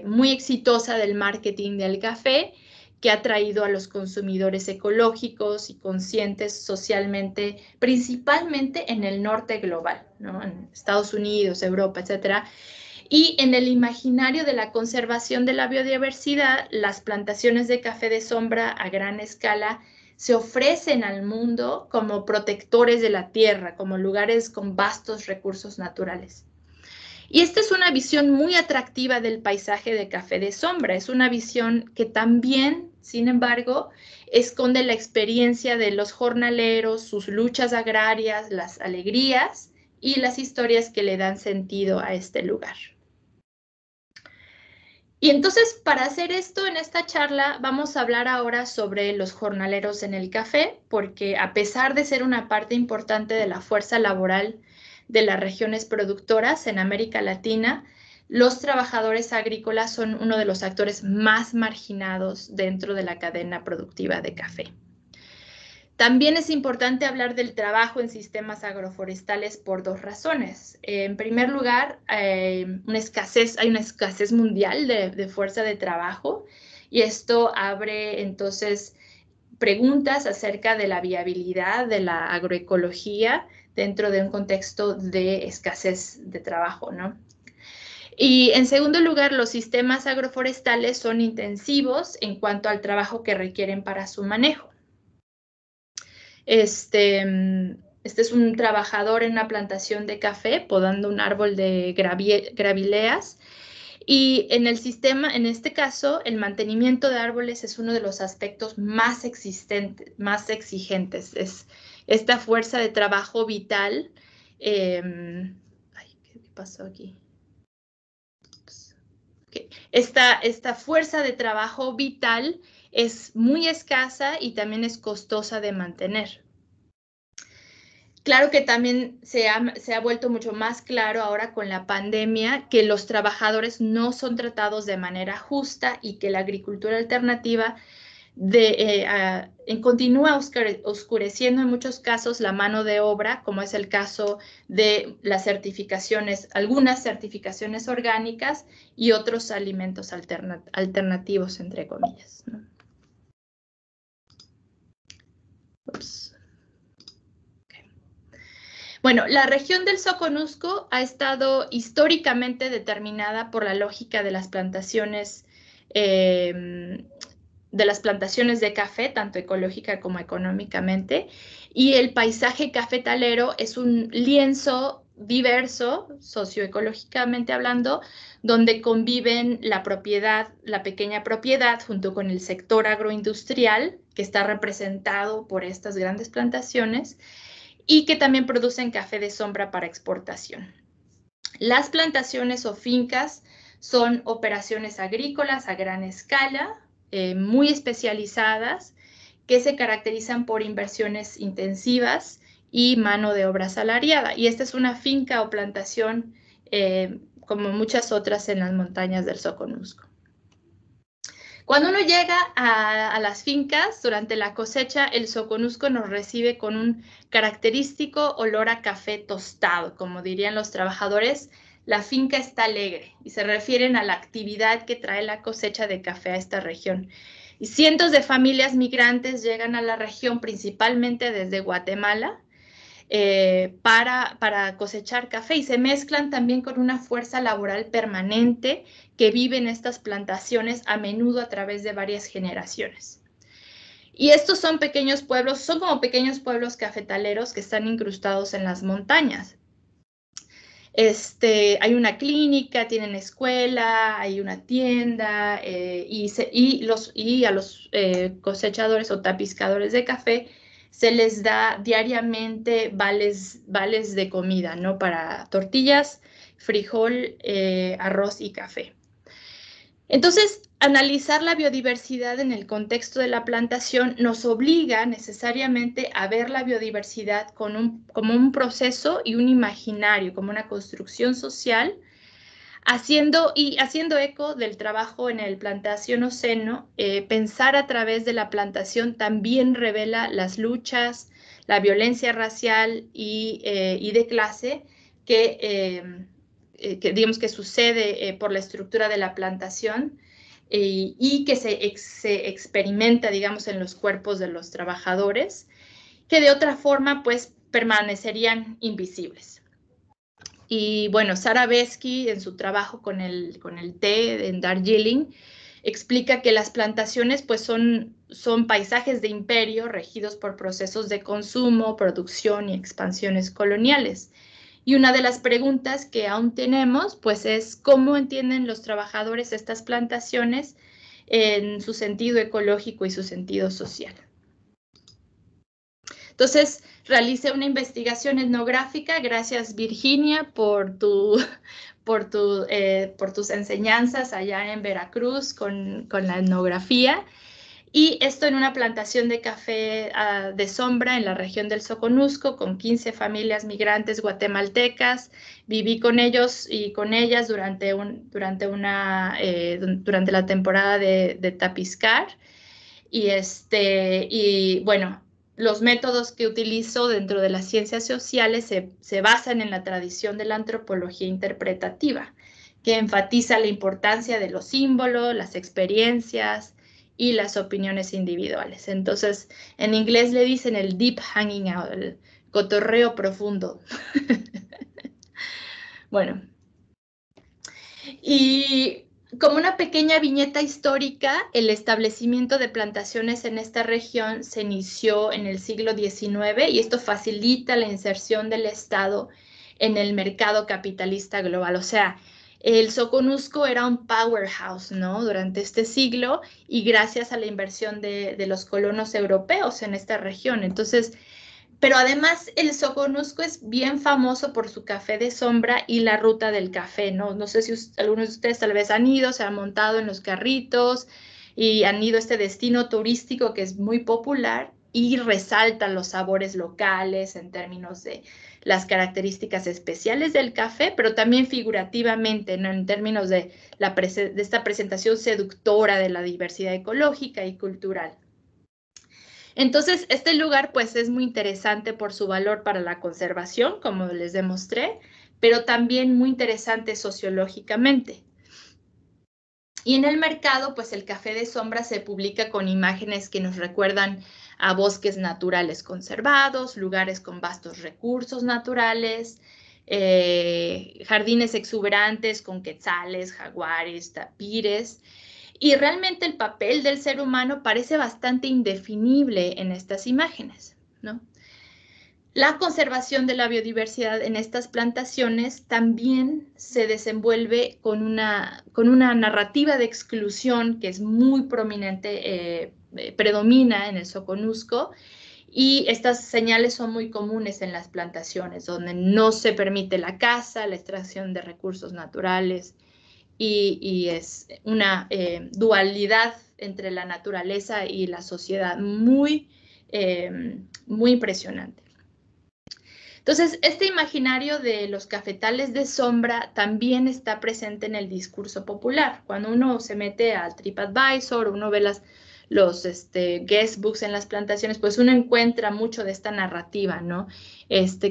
Speaker 2: muy exitosa del marketing del café, que ha traído a los consumidores ecológicos y conscientes socialmente, principalmente en el norte global, ¿no? En Estados Unidos, Europa, etcétera. Y en el imaginario de la conservación de la biodiversidad, las plantaciones de café de sombra a gran escala se ofrecen al mundo como protectores de la tierra, como lugares con vastos recursos naturales. Y esta es una visión muy atractiva del paisaje de café de sombra. Es una visión que también, sin embargo, esconde la experiencia de los jornaleros, sus luchas agrarias, las alegrías y las historias que le dan sentido a este lugar. Y entonces, para hacer esto en esta charla, vamos a hablar ahora sobre los jornaleros en el café, porque a pesar de ser una parte importante de la fuerza laboral de las regiones productoras en América Latina, los trabajadores agrícolas son uno de los actores más marginados dentro de la cadena productiva de café. También es importante hablar del trabajo en sistemas agroforestales por dos razones. En primer lugar, hay una escasez mundial de fuerza de trabajo, y esto abre entonces preguntas acerca de la viabilidad de la agroecología dentro de un contexto de escasez de trabajo, ¿no? Y en segundo lugar, los sistemas agroforestales son intensivos en cuanto al trabajo que requieren para su manejo. Este es un trabajador en una plantación de café podando un árbol de gravileas. Y en este caso, el mantenimiento de árboles es uno de los aspectos más exigentes. Es esta fuerza de trabajo vital. ¿Qué pasó aquí? Okay. Esta fuerza de trabajo vital es muy escasa y también es costosa de mantener. Claro que también se ha vuelto mucho más claro ahora con la pandemia que los trabajadores no son tratados de manera justa y que la agricultura alternativa continúa oscureciendo en muchos casos la mano de obra, como es el caso de las certificaciones, algunas certificaciones orgánicas y otros alimentos alternativos, entre comillas, ¿no? Ups. Bueno, la región del Soconusco ha estado históricamente determinada por la lógica de las plantaciones de café, tanto ecológica como económicamente, y el paisaje cafetalero es un lienzo diverso, socioecológicamente hablando, donde conviven la pequeña propiedad, junto con el sector agroindustrial, que está representado por estas grandes plantaciones, y que también producen café de sombra para exportación. Las plantaciones o fincas son operaciones agrícolas a gran escala, muy especializadas, que se caracterizan por inversiones intensivas y mano de obra asalariada. Y esta es una finca o plantación como muchas otras en las montañas del Soconusco. Cuando uno llega a las fincas durante la cosecha, el Soconusco nos recibe con un característico olor a café tostado. Como dirían los trabajadores, la finca está alegre, y se refieren a la actividad que trae la cosecha de café a esta región. Y cientos de familias migrantes llegan a la región principalmente desde Guatemala, para cosechar café y se mezclan también con una fuerza laboral permanente que vive en estas plantaciones a menudo a través de varias generaciones. Y estos son pequeños pueblos, son como pequeños pueblos cafetaleros que están incrustados en las montañas. Hay una clínica, tienen escuela, hay una tienda y a los cosechadores o tapiscadores de café se les da diariamente vales de comida, ¿no? Para tortillas, frijol, arroz y café. Entonces, analizar la biodiversidad en el contexto de la plantación nos obliga necesariamente a ver la biodiversidad como un proceso y un imaginario, como una construcción social, haciendo eco del trabajo en el Plantasiónoceno. Pensar a través de la plantación también revela las luchas, la violencia racial y de clase que digamos que sucede por la estructura de la plantación y que se experimenta, digamos, en los cuerpos de los trabajadores, que de otra forma, pues, permanecerían invisibles. Y bueno, Sara Beskey, en su trabajo con el té en Darjeeling, explica que las plantaciones pues son paisajes de imperio regidos por procesos de consumo, producción y expansiones coloniales. Y una de las preguntas que aún tenemos, pues, es cómo entienden los trabajadores estas plantaciones en su sentido ecológico y su sentido social. Entonces, realicé una investigación etnográfica. Gracias, Virginia, por tus enseñanzas allá en Veracruz con la etnografía. Y esto en una plantación de café de sombra en la región del Soconusco con 15 familias migrantes guatemaltecas. Viví con ellos y con ellas durante la temporada de Tapiscar. Y bueno, los métodos que utilizo dentro de las ciencias sociales se basan en la tradición de la antropología interpretativa, que enfatiza la importancia de los símbolos, las experiencias y las opiniones individuales. Entonces, en inglés le dicen el deep hanging out, el cotorreo profundo. Bueno, y como una pequeña viñeta histórica, el establecimiento de plantaciones en esta región se inició en el siglo XIX y esto facilita la inserción del Estado en el mercado capitalista global. O sea, el Soconusco era un powerhouse, ¿no? Durante este siglo y gracias a la inversión de los colonos europeos en esta región. Entonces, pero además el Soconusco es bien famoso por su café de sombra y la ruta del café, ¿no? No sé si algunos de ustedes tal vez han ido, se han montado en los carritos y han ido a este destino turístico que es muy popular y resaltan los sabores locales en términos de las características especiales del café, pero también figurativamente, ¿no? En términos de esta presentación seductora de la diversidad ecológica y cultural. Entonces, este lugar pues es muy interesante por su valor para la conservación, como les demostré, pero también muy interesante sociológicamente. Y en el mercado, pues el café de sombra se publica con imágenes que nos recuerdan a bosques naturales conservados, lugares con vastos recursos naturales, jardines exuberantes con quetzales, jaguares, tapires. Y realmente el papel del ser humano parece bastante indefinible en estas imágenes, ¿no? La conservación de la biodiversidad en estas plantaciones también se desenvuelve con una narrativa de exclusión que es muy prominente, predomina en el Soconusco, y estas señales son muy comunes en las plantaciones, donde no se permite la caza, la extracción de recursos naturales, y es una dualidad entre la naturaleza y la sociedad muy impresionante. Entonces, este imaginario de los cafetales de sombra también está presente en el discurso popular. Cuando uno se mete al TripAdvisor, uno ve los guest books en las plantaciones, pues uno encuentra mucho de esta narrativa, ¿no?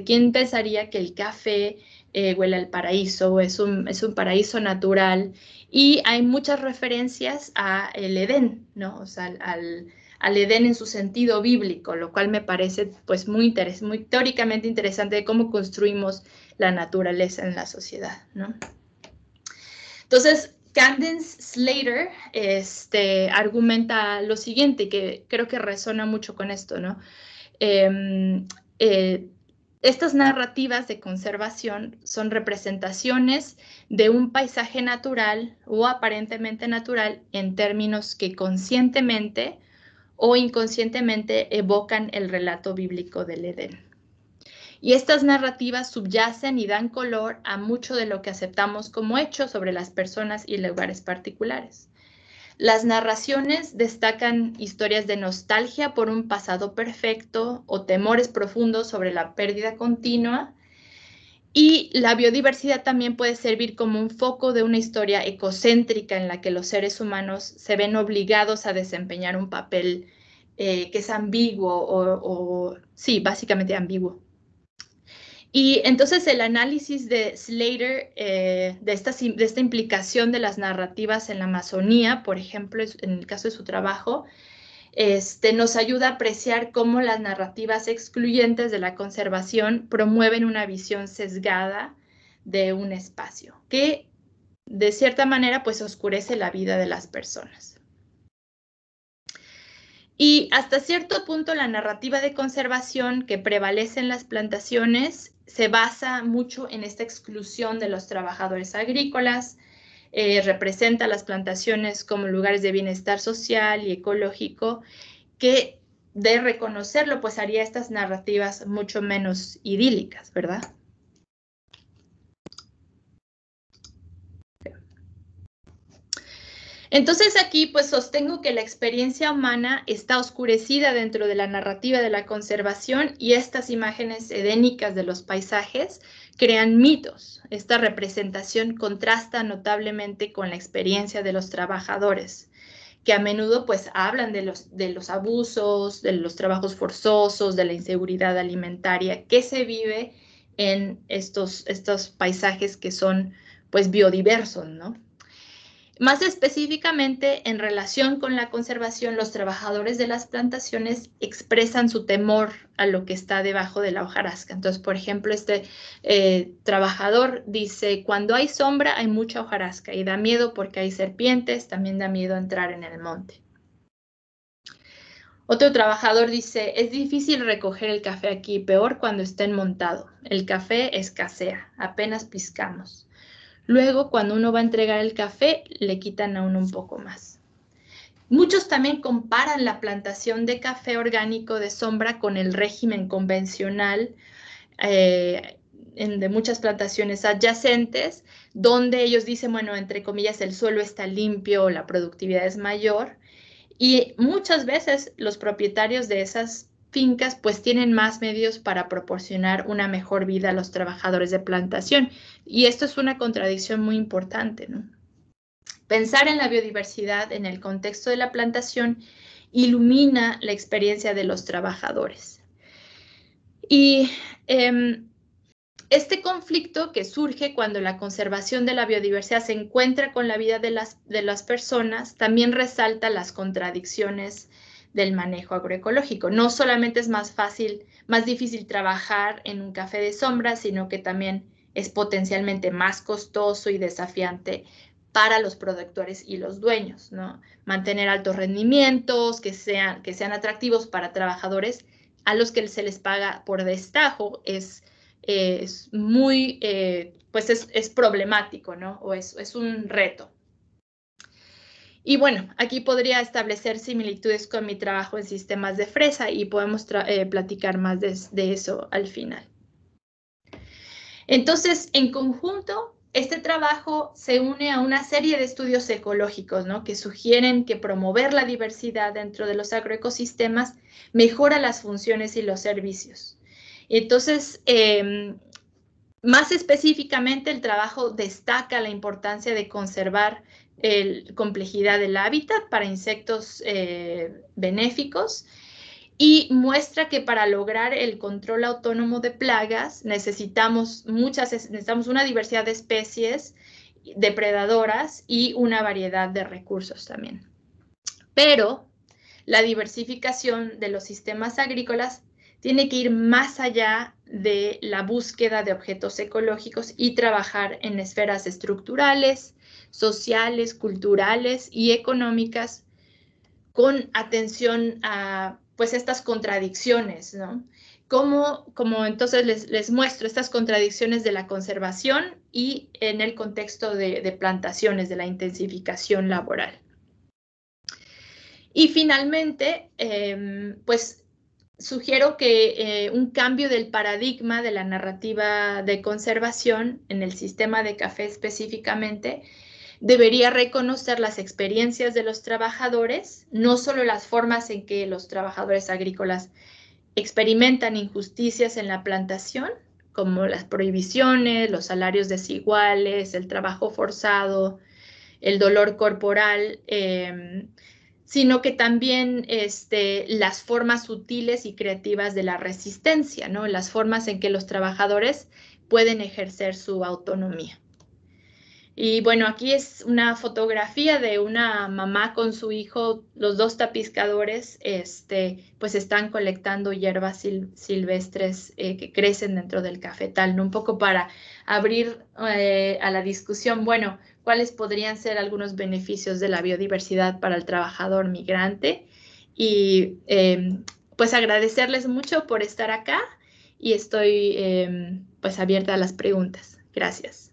Speaker 2: ¿Quién pensaría que el café huele al paraíso? Es un paraíso natural y hay muchas referencias a el Edén, ¿no? O sea, al Edén en su sentido bíblico, lo cual me parece pues muy teóricamente interesante de cómo construimos la naturaleza en la sociedad, ¿no? Entonces, Candace Slater argumenta lo siguiente, que creo que resona mucho con esto, ¿no? Estas narrativas de conservación son representaciones de un paisaje natural o aparentemente natural en términos que conscientemente o inconscientemente evocan el relato bíblico del Edén. Y estas narrativas subyacen y dan color a mucho de lo que aceptamos como hecho sobre las personas y lugares particulares. Las narraciones destacan historias de nostalgia por un pasado perfecto o temores profundos sobre la pérdida continua, y la biodiversidad también puede servir como un foco de una historia ecocéntrica en la que los seres humanos se ven obligados a desempeñar un papel que es ambiguo sí, básicamente ambiguo. Y entonces el análisis de Slater de esta implicación de las narrativas en la Amazonía, por ejemplo, en el caso de su trabajo, nos ayuda a apreciar cómo las narrativas excluyentes de la conservación promueven una visión sesgada de un espacio, que de cierta manera pues oscurece la vida de las personas. Y hasta cierto punto la narrativa de conservación que prevalece en las plantaciones se basa mucho en esta exclusión de los trabajadores agrícolas, representa las plantaciones como lugares de bienestar social y ecológico, que de reconocerlo pues haría estas narrativas mucho menos idílicas, ¿verdad? Entonces aquí pues sostengo que la experiencia humana está oscurecida dentro de la narrativa de la conservación, y estas imágenes edénicas de los paisajes crean mitos. Esta representación contrasta notablemente con la experiencia de los trabajadores, que a menudo pues hablan de los abusos, de los trabajos forzosos, de la inseguridad alimentaria que se vive en estos paisajes que son pues biodiversos, ¿no? Más específicamente, en relación con la conservación, los trabajadores de las plantaciones expresan su temor a lo que está debajo de la hojarasca. Entonces, por ejemplo, este trabajador dice, cuando hay sombra hay mucha hojarasca y da miedo porque hay serpientes, también da miedo entrar en el monte. Otro trabajador dice, es difícil recoger el café aquí, peor cuando está enmontado. El café escasea, apenas piscamos. Luego, cuando uno va a entregar el café, le quitan a uno un poco más. Muchos también comparan la plantación de café orgánico de sombra con el régimen convencional de muchas plantaciones adyacentes, donde ellos dicen, bueno, entre comillas, el suelo está limpio, la productividad es mayor, y muchas veces los propietarios de esas fincas pues tienen más medios para proporcionar una mejor vida a los trabajadores de plantación. Y esto es una contradicción muy importante, ¿no? Pensar en la biodiversidad en el contexto de la plantación ilumina la experiencia de los trabajadores. Y este conflicto que surge cuando la conservación de la biodiversidad se encuentra con la vida de las personas también resalta las contradicciones del manejo agroecológico. No solamente es más difícil trabajar en un café de sombra, sino que también es potencialmente más costoso y desafiante para los productores y los dueños, ¿no? Mantener altos rendimientos que sean atractivos para trabajadores a los que se les paga por destajo es muy, pues es problemático, ¿no? O es un reto. Y bueno, aquí podría establecer similitudes con mi trabajo en sistemas de fresa y podemos platicar más de eso al final. Entonces, en conjunto, este trabajo se une a una serie de estudios ecológicos, ¿no? Que sugieren que promover la diversidad dentro de los agroecosistemas mejora las funciones y los servicios. Entonces, más específicamente, el trabajo destaca la importancia de conservar la complejidad del hábitat para insectos benéficos, y muestra que para lograr el control autónomo de plagas necesitamos una diversidad de especies depredadoras y una variedad de recursos también. Pero la diversificación de los sistemas agrícolas tiene que ir más allá de la búsqueda de objetos ecológicos y trabajar en esferas estructurales, sociales, culturales y económicas con atención a pues estas contradicciones, ¿no? Como entonces les muestro estas contradicciones de la conservación y en el contexto de plantaciones, de la intensificación laboral. Y finalmente, pues sugiero que un cambio del paradigma de la narrativa de conservación en el sistema de café específicamente debería reconocer las experiencias de los trabajadores, no solo las formas en que los trabajadores agrícolas experimentan injusticias en la plantación, como las prohibiciones, los salarios desiguales, el trabajo forzado, el dolor corporal, sino que también las formas sutiles y creativas de la resistencia, ¿no? Las formas en que los trabajadores pueden ejercer su autonomía. Y bueno, aquí es una fotografía de una mamá con su hijo, los dos tapiscadores, pues están colectando hierbas silvestres que crecen dentro del cafetal, ¿no? Un poco para abrir a la discusión, bueno, cuáles podrían ser algunos beneficios de la biodiversidad para el trabajador migrante. Y pues agradecerles mucho por estar acá y estoy pues abierta a las preguntas. Gracias.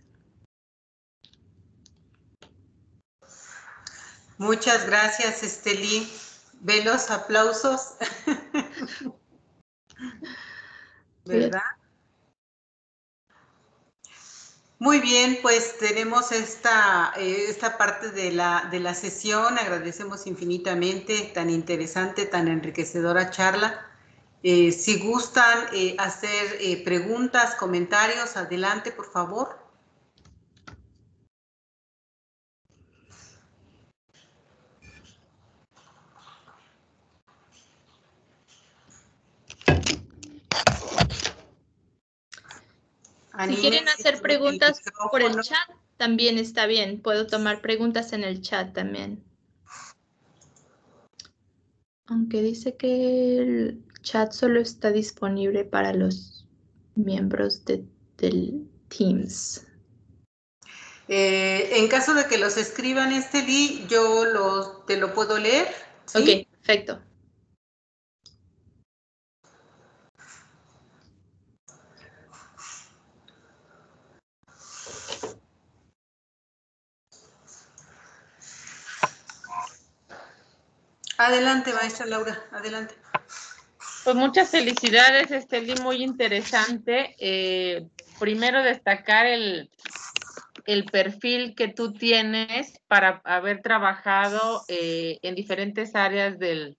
Speaker 1: Muchas gracias, Estelí. Ve los aplausos. ¿Verdad? Muy bien, pues tenemos esta parte de la sesión. Agradecemos infinitamente tan interesante, tan enriquecedora charla. Si gustan hacer preguntas, comentarios, adelante, por favor.
Speaker 2: Si quieren hacer preguntas por el chat, también está bien. Puedo tomar preguntas en el chat también. Aunque dice que el chat solo está disponible para los miembros del Teams.
Speaker 1: En caso de que los escriban, Estelí, yo te lo puedo leer. ¿Sí?
Speaker 2: Ok, perfecto.
Speaker 1: Adelante, maestra Laura, adelante.
Speaker 3: Pues muchas felicidades, Estelí, muy interesante. Primero destacar el perfil que tú tienes para haber trabajado en diferentes áreas del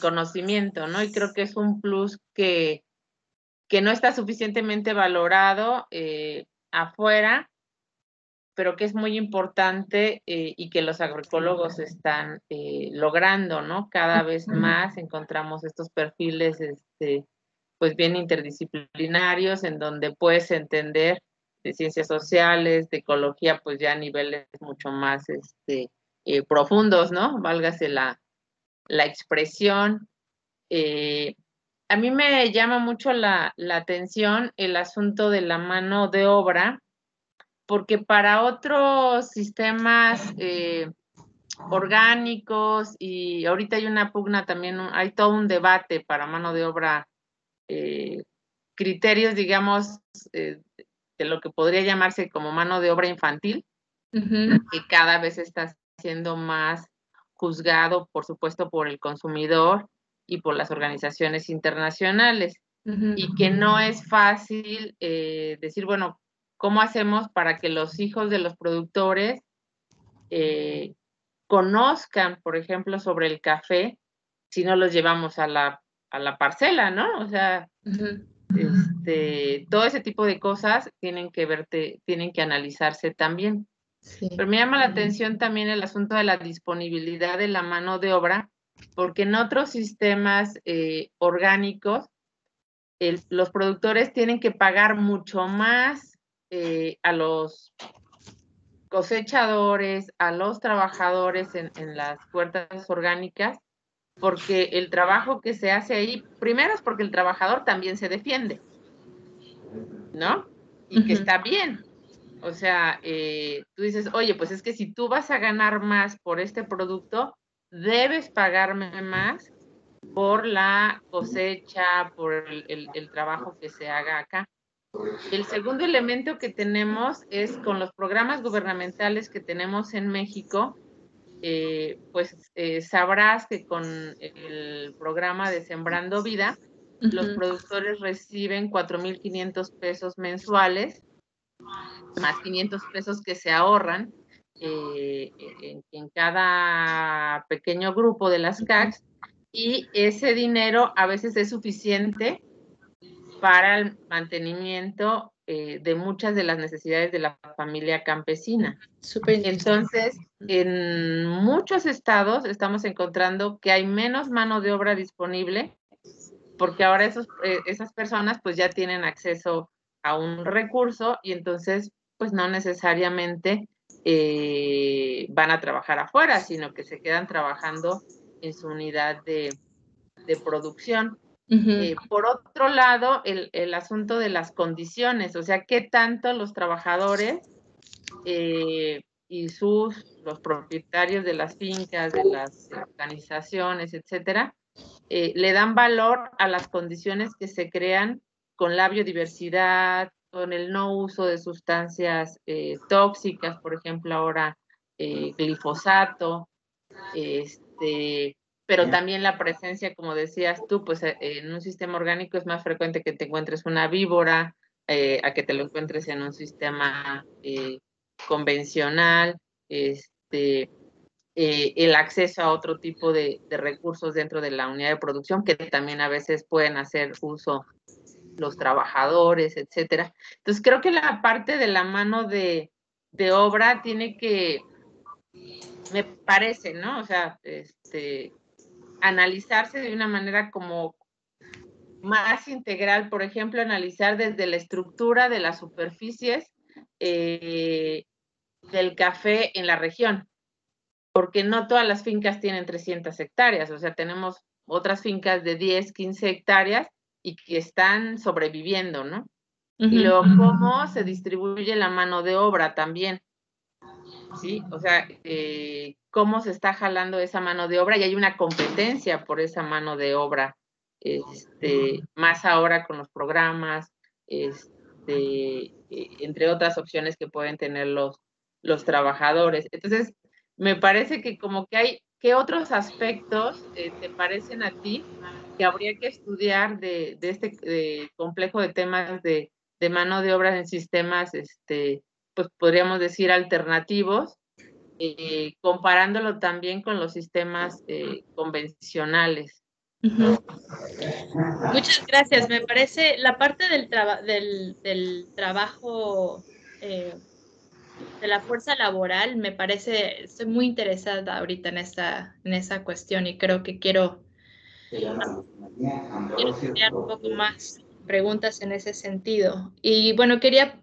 Speaker 3: conocimiento, ¿no? Y creo que es un plus que no está suficientemente valorado afuera, pero que es muy importante y que los agroecólogos están logrando, ¿no? Cada vez más encontramos estos perfiles, pues bien interdisciplinarios, en donde puedes entender de ciencias sociales, de ecología, pues ya a niveles mucho más profundos, ¿no? Válgase la expresión. A mí me llama mucho la atención el asunto de la mano de obra, porque para otros sistemas orgánicos, y ahorita hay una pugna también, hay todo un debate para mano de obra, criterios, digamos, de lo que podría llamarse como mano de obra infantil, que cada vez está siendo más juzgado, por supuesto, por el consumidor y por las organizaciones internacionales, y que no es fácil decir, bueno, ¿cómo hacemos para que los hijos de los productores conozcan, por ejemplo, sobre el café si no los llevamos a la parcela, ¿no? O sea, todo ese tipo de cosas tienen que analizarse también. Sí. Pero me llama la atención también el asunto de la disponibilidad de la mano de obra, porque en otros sistemas orgánicos, los productores tienen que pagar mucho más a los cosechadores, a los trabajadores en las huertas orgánicas, porque el trabajo que se hace ahí, primero es porque el trabajador también se defiende, ¿no? Y que está bien. O sea, tú dices, oye, pues es que si tú vas a ganar más por este producto, debes pagarme más por la cosecha, por el trabajo que se haga acá. El segundo elemento que tenemos es con los programas gubernamentales que tenemos en México, sabrás que con el programa de Sembrando Vida, los productores reciben 4,500 pesos mensuales, más 500 pesos que se ahorran en cada pequeño grupo de las CACs, y ese dinero a veces es suficiente para el mantenimiento de muchas de las necesidades de la familia campesina. Entonces, en muchos estados estamos encontrando que hay menos mano de obra disponible, porque ahora esas personas pues ya tienen acceso a un recurso y entonces pues no necesariamente van a trabajar afuera, sino que se quedan trabajando en su unidad de producción. Por otro lado, el asunto de las condiciones, o sea, qué tanto los trabajadores y los propietarios de las fincas, de las organizaciones, etcétera, le dan valor a las condiciones que se crean con la biodiversidad, con el no uso de sustancias tóxicas, por ejemplo, ahora glifosato, pero también la presencia, como decías tú, pues en un sistema orgánico es más frecuente que te encuentres una víbora a que te lo encuentres en un sistema convencional, el acceso a otro tipo de recursos dentro de la unidad de producción que también a veces pueden hacer uso los trabajadores, etcétera. Entonces creo que la parte de la mano de obra tiene que, me parece, ¿no? O sea, analizarse de una manera como más integral, por ejemplo, analizar desde la estructura de las superficies del café en la región, porque no todas las fincas tienen 300 hectáreas, o sea, tenemos otras fincas de 10, 15 hectáreas y que están sobreviviendo, ¿no? Y luego, ¿cómo se distribuye la mano de obra también? ¿Sí? O sea, cómo se está jalando esa mano de obra y hay una competencia por esa mano de obra, más ahora con los programas, entre otras opciones que pueden tener los trabajadores. Entonces, me parece que como que hay, ¿qué otros aspectos te parecen a ti que habría que estudiar de este complejo de temas de mano de obra en sistemas, pues podríamos decir alternativos, comparándolo también con los sistemas convencionales?
Speaker 2: Muchas gracias. Me parece la parte del trabajo de la fuerza laboral, me parece, estoy muy interesada ahorita en esa cuestión y creo que quiero crear un poco más preguntas en ese sentido. Y bueno, quería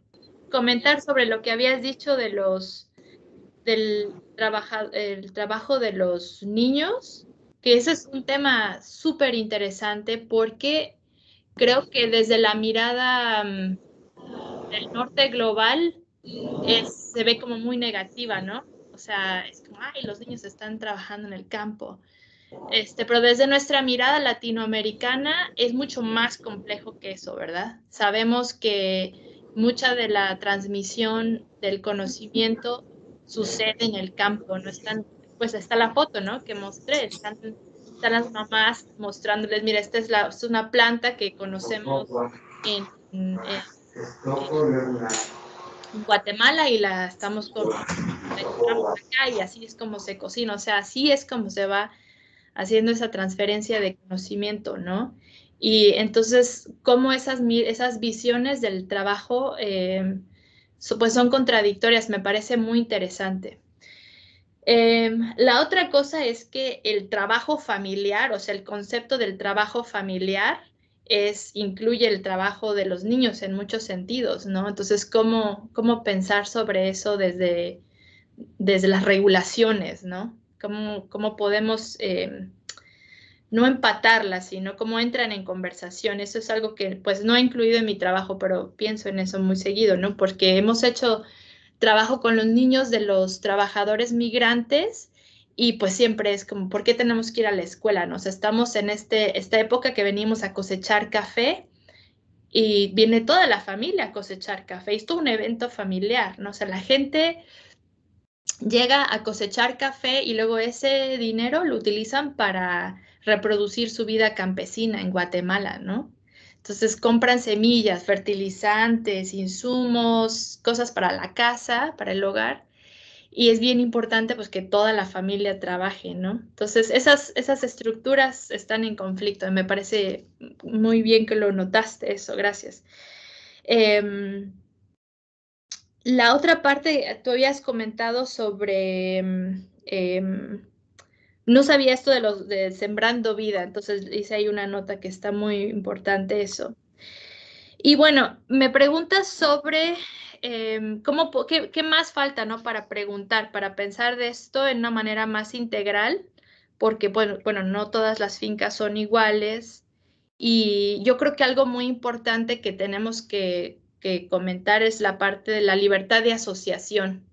Speaker 2: comentar sobre lo que habías dicho de el trabajo de los niños, que ese es un tema súper interesante porque creo que desde la mirada del norte global se ve como muy negativa, ¿no? O sea, es como, ay, los niños están trabajando en el campo. Pero desde nuestra mirada latinoamericana es mucho más complejo que eso, ¿verdad? Sabemos que mucha de la transmisión del conocimiento sucede en el campo, no están, pues está la foto, ¿no? Que mostré, están las mamás mostrándoles, mira, esta es una planta que conocemos en Guatemala y la encontramos acá y así es como se cocina, o sea, así es como se va haciendo esa transferencia de conocimiento, ¿no? Y entonces, cómo esas visiones del trabajo pues son contradictorias, me parece muy interesante. La otra cosa es que el trabajo familiar, o sea, el concepto del trabajo familiar incluye el trabajo de los niños en muchos sentidos, ¿no? Entonces, ¿cómo pensar sobre eso desde las regulaciones, ¿no? ¿Cómo podemos no empatarlas, sino cómo entran en conversación. Eso es algo que pues no he incluido en mi trabajo, pero pienso en eso muy seguido, ¿no? Porque hemos hecho trabajo con los niños de los trabajadores migrantes y pues siempre es como, ¿por qué tenemos que ir a la escuela? ¿No? O sea, estamos en esta época que venimos a cosechar café y viene toda la familia a cosechar café. Es todo un evento familiar, ¿no? O sea, la gente llega a cosechar café y luego ese dinero lo utilizan para reproducir su vida campesina en Guatemala, ¿no? Entonces compran semillas, fertilizantes, insumos, cosas para la casa, para el hogar, y es bien importante pues que toda la familia trabaje, ¿no? Entonces esas estructuras están en conflicto y me parece muy bien que lo notaste eso, gracias. La otra parte, tú habías comentado sobre, no sabía esto de Sembrando Vida, entonces hice ahí una nota que está muy importante eso. Y bueno, me preguntas sobre qué más falta, ¿no? Para preguntar, para pensar de esto en una manera más integral, porque bueno, no todas las fincas son iguales. Y yo creo que algo muy importante que tenemos que comentar es la parte de la libertad de asociación.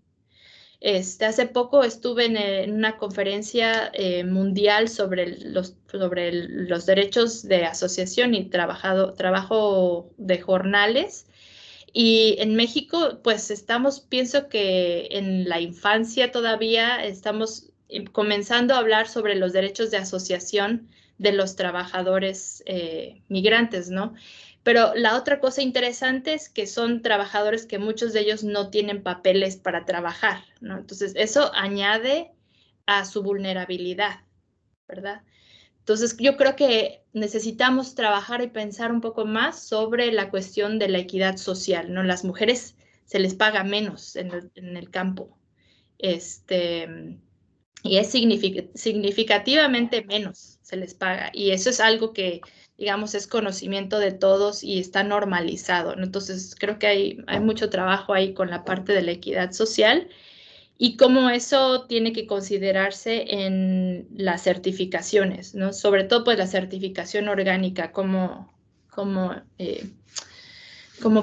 Speaker 2: Hace poco estuve en una conferencia mundial sobre los derechos de asociación y trabajo de jornales. Y en México, pues pienso que en la infancia todavía estamos comenzando a hablar sobre los derechos de asociación de los trabajadores migrantes, ¿no? Pero la otra cosa interesante es que son trabajadores que muchos de ellos no tienen papeles para trabajar, ¿no? Entonces, eso añade a su vulnerabilidad, ¿verdad? Entonces, yo creo que necesitamos trabajar y pensar un poco más sobre la cuestión de la equidad social, ¿no? Las mujeres se les paga menos en el campo, y es significativamente menos se les paga. Y eso es algo que, digamos, es conocimiento de todos y está normalizado, ¿no? Entonces, creo que hay mucho trabajo ahí con la parte de la equidad social y cómo eso tiene que considerarse en las certificaciones, ¿no? Sobre todo, pues, la certificación orgánica, cómo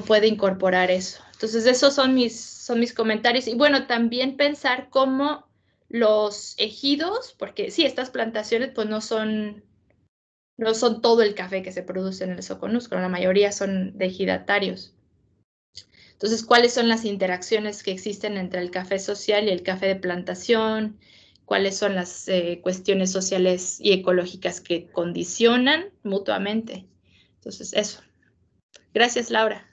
Speaker 2: puede incorporar eso. Entonces, esos son mis comentarios. Y bueno, también pensar cómo los ejidos, porque sí, estas plantaciones pues no son todo el café que se produce en el Soconusco, la mayoría son de ejidatarios. Entonces, ¿cuáles son las interacciones que existen entre el café social y el café de plantación? ¿Cuáles son las cuestiones sociales y ecológicas que condicionan mutuamente? Entonces, eso. Gracias, Laura.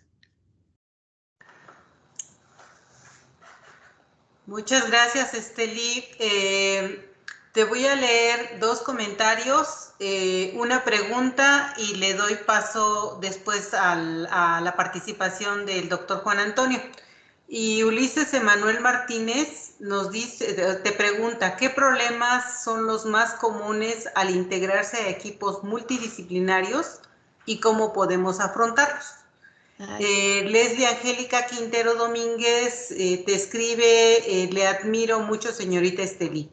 Speaker 1: Muchas gracias, Esteli. Te voy a leer dos comentarios, una pregunta y le doy paso después a la participación del doctor Juan Antonio. Y Ulises Emanuel Martínez te pregunta, ¿qué problemas son los más comunes al integrarse a equipos multidisciplinarios y cómo podemos afrontarlos? Leslie Angélica Quintero Domínguez te escribe, le admiro mucho, señorita Esteli.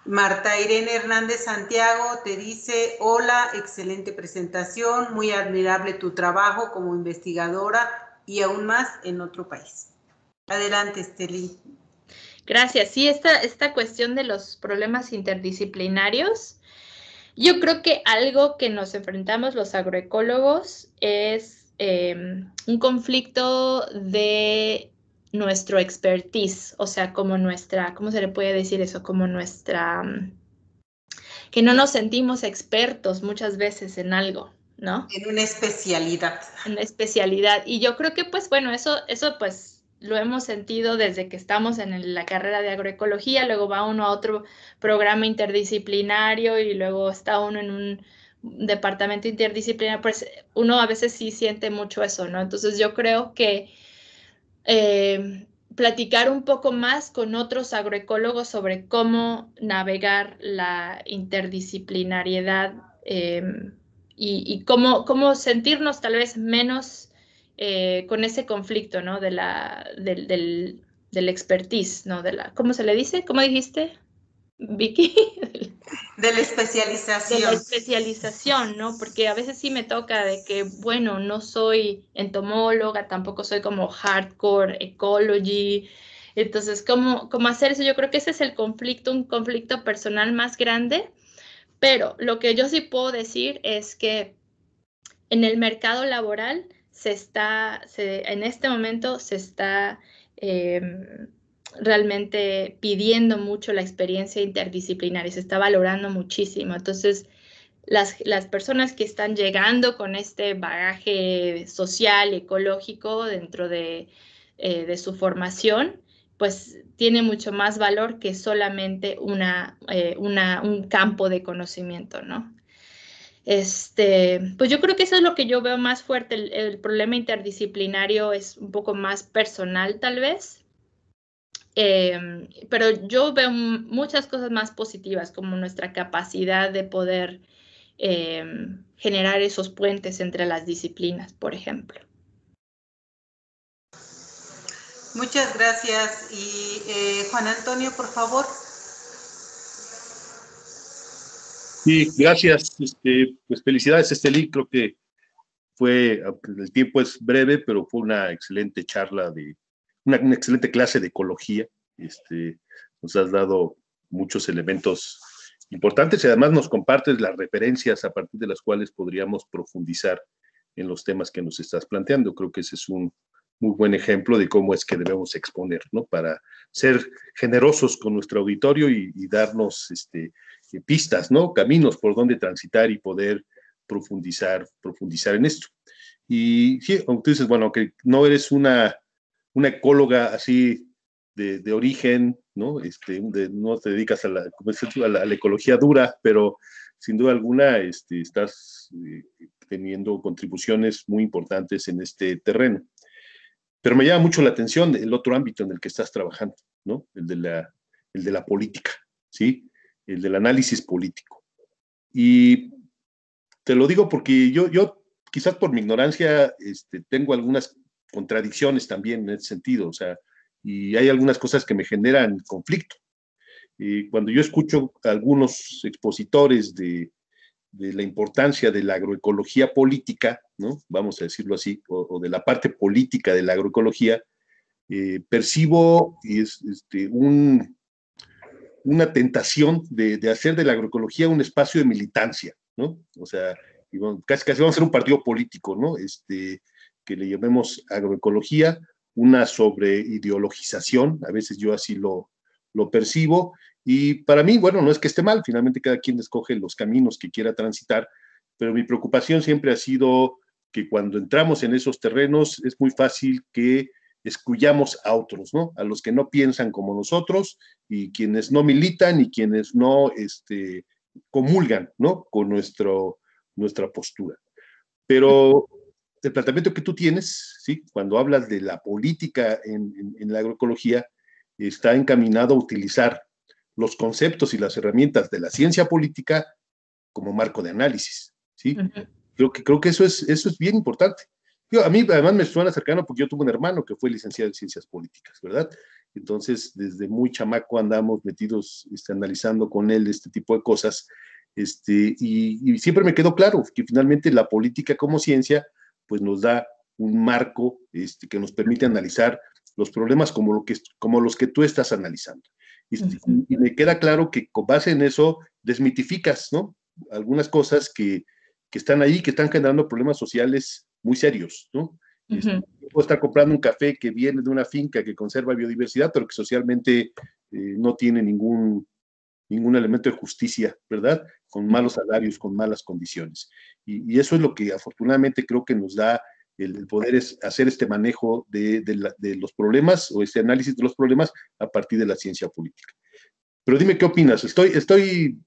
Speaker 1: Marta Irene Hernández Santiago te dice, hola, excelente presentación, muy admirable tu trabajo como investigadora y aún más en otro país. Adelante, Esteli.
Speaker 2: Gracias. Sí, esta cuestión de los problemas interdisciplinarios, yo creo que algo que nos enfrentamos los agroecólogos es un conflicto de nuestro expertise, o sea, como ¿cómo se le puede decir eso? Como que no nos sentimos expertos muchas veces en algo, ¿no?
Speaker 1: En una especialidad.
Speaker 2: En una especialidad. Y yo creo que, pues, bueno, eso pues lo hemos sentido desde que estamos en la carrera de agroecología, luego va uno a otro programa interdisciplinario y luego está uno en un departamento interdisciplinario, pues uno a veces sí siente mucho eso, ¿no? Entonces yo creo que platicar un poco más con otros agroecólogos sobre cómo navegar la interdisciplinariedad y cómo sentirnos tal vez menos con ese conflicto, ¿no? Del expertise, ¿no? ¿Cómo se le dice? ¿Cómo dijiste, Vicky?
Speaker 1: De la especialización.
Speaker 2: De la especialización, ¿no? Porque a veces sí me toca de que, bueno, no soy entomóloga, tampoco soy como hardcore ecology. Entonces, ¿cómo hacer eso? Yo creo que ese es el conflicto, un conflicto personal más grande. Pero lo que yo sí puedo decir es que en el mercado laboral en este momento se está realmente pidiendo mucho la experiencia interdisciplinaria, se está valorando muchísimo. Entonces, las personas que están llegando con este bagaje social, ecológico dentro de su formación, pues tiene mucho más valor que solamente un campo de conocimiento, ¿no? Pues yo creo que eso es lo que yo veo más fuerte. El problema interdisciplinario es un poco más personal, tal vez. Pero yo veo muchas cosas más positivas, como nuestra capacidad de poder generar esos puentes entre las disciplinas, por ejemplo.
Speaker 1: Muchas gracias. Y Juan Antonio, por favor.
Speaker 4: Sí, gracias. Pues felicidades, Estelí. Creo que el tiempo es breve, pero fue una excelente charla una excelente clase de ecología. Nos has dado muchos elementos importantes y además nos compartes las referencias a partir de las cuales podríamos profundizar en los temas que nos estás planteando. Creo que ese es un muy buen ejemplo de cómo es que debemos exponer, ¿no? Para ser generosos con nuestro auditorio y darnos pistas, ¿no? Caminos por donde transitar y poder profundizar en esto. Y sí, aunque tú dices, bueno, que no eres una ecóloga así de origen, ¿no? No te dedicas a la ecología dura, pero sin duda alguna estás teniendo contribuciones muy importantes en este terreno. Pero me llama mucho la atención el otro ámbito en el que estás trabajando, ¿no? El de la política, ¿sí? El del análisis político. Y te lo digo porque yo quizás por mi ignorancia, tengo algunas contradicciones también en ese sentido, o sea, y hay algunas cosas que me generan conflicto. Cuando yo escucho a algunos expositores de la importancia de la agroecología política, ¿no? Vamos a decirlo así, o de la parte política de la agroecología, percibo una tentación de hacer de la agroecología un espacio de militancia, ¿no? O sea, casi vamos a ser un partido político, ¿no? Que le llamemos agroecología, una sobreideologización, a veces yo así lo percibo, y para mí, bueno, no es que esté mal, finalmente cada quien escoge los caminos que quiera transitar, pero mi preocupación siempre ha sido que cuando entramos en esos terrenos es muy fácil que excluyamos a otros, ¿no? A los que no piensan como nosotros y quienes no militan y quienes no comulgan, ¿no? Con nuestra postura. Pero el planteamiento que tú tienes, ¿sí? Cuando hablas de la política en la agroecología, está encaminado a utilizar los conceptos y las herramientas de la ciencia política como marco de análisis, ¿sí? Creo que eso es bien importante. A mí además me suena cercano porque yo tuve un hermano que fue licenciado en ciencias políticas, ¿verdad? Entonces, desde muy chamaco andamos metidos analizando con él este tipo de cosas, y siempre me quedó claro que finalmente la política como ciencia pues nos da un marco que nos permite analizar los problemas como los que tú estás analizando. Y me queda claro que con base en eso desmitificas, ¿no? Algunas cosas que están ahí, que están generando problemas sociales muy serios, ¿no? Puedo estar comprando un café que viene de una finca que conserva biodiversidad, pero que socialmente no tiene ningún elemento de justicia, ¿verdad? Con malos salarios, con malas condiciones. Y eso es lo que afortunadamente creo que nos da el poder hacer este manejo de los problemas o este análisis de los problemas a partir de la ciencia política. Pero dime qué opinas. ¿Estoy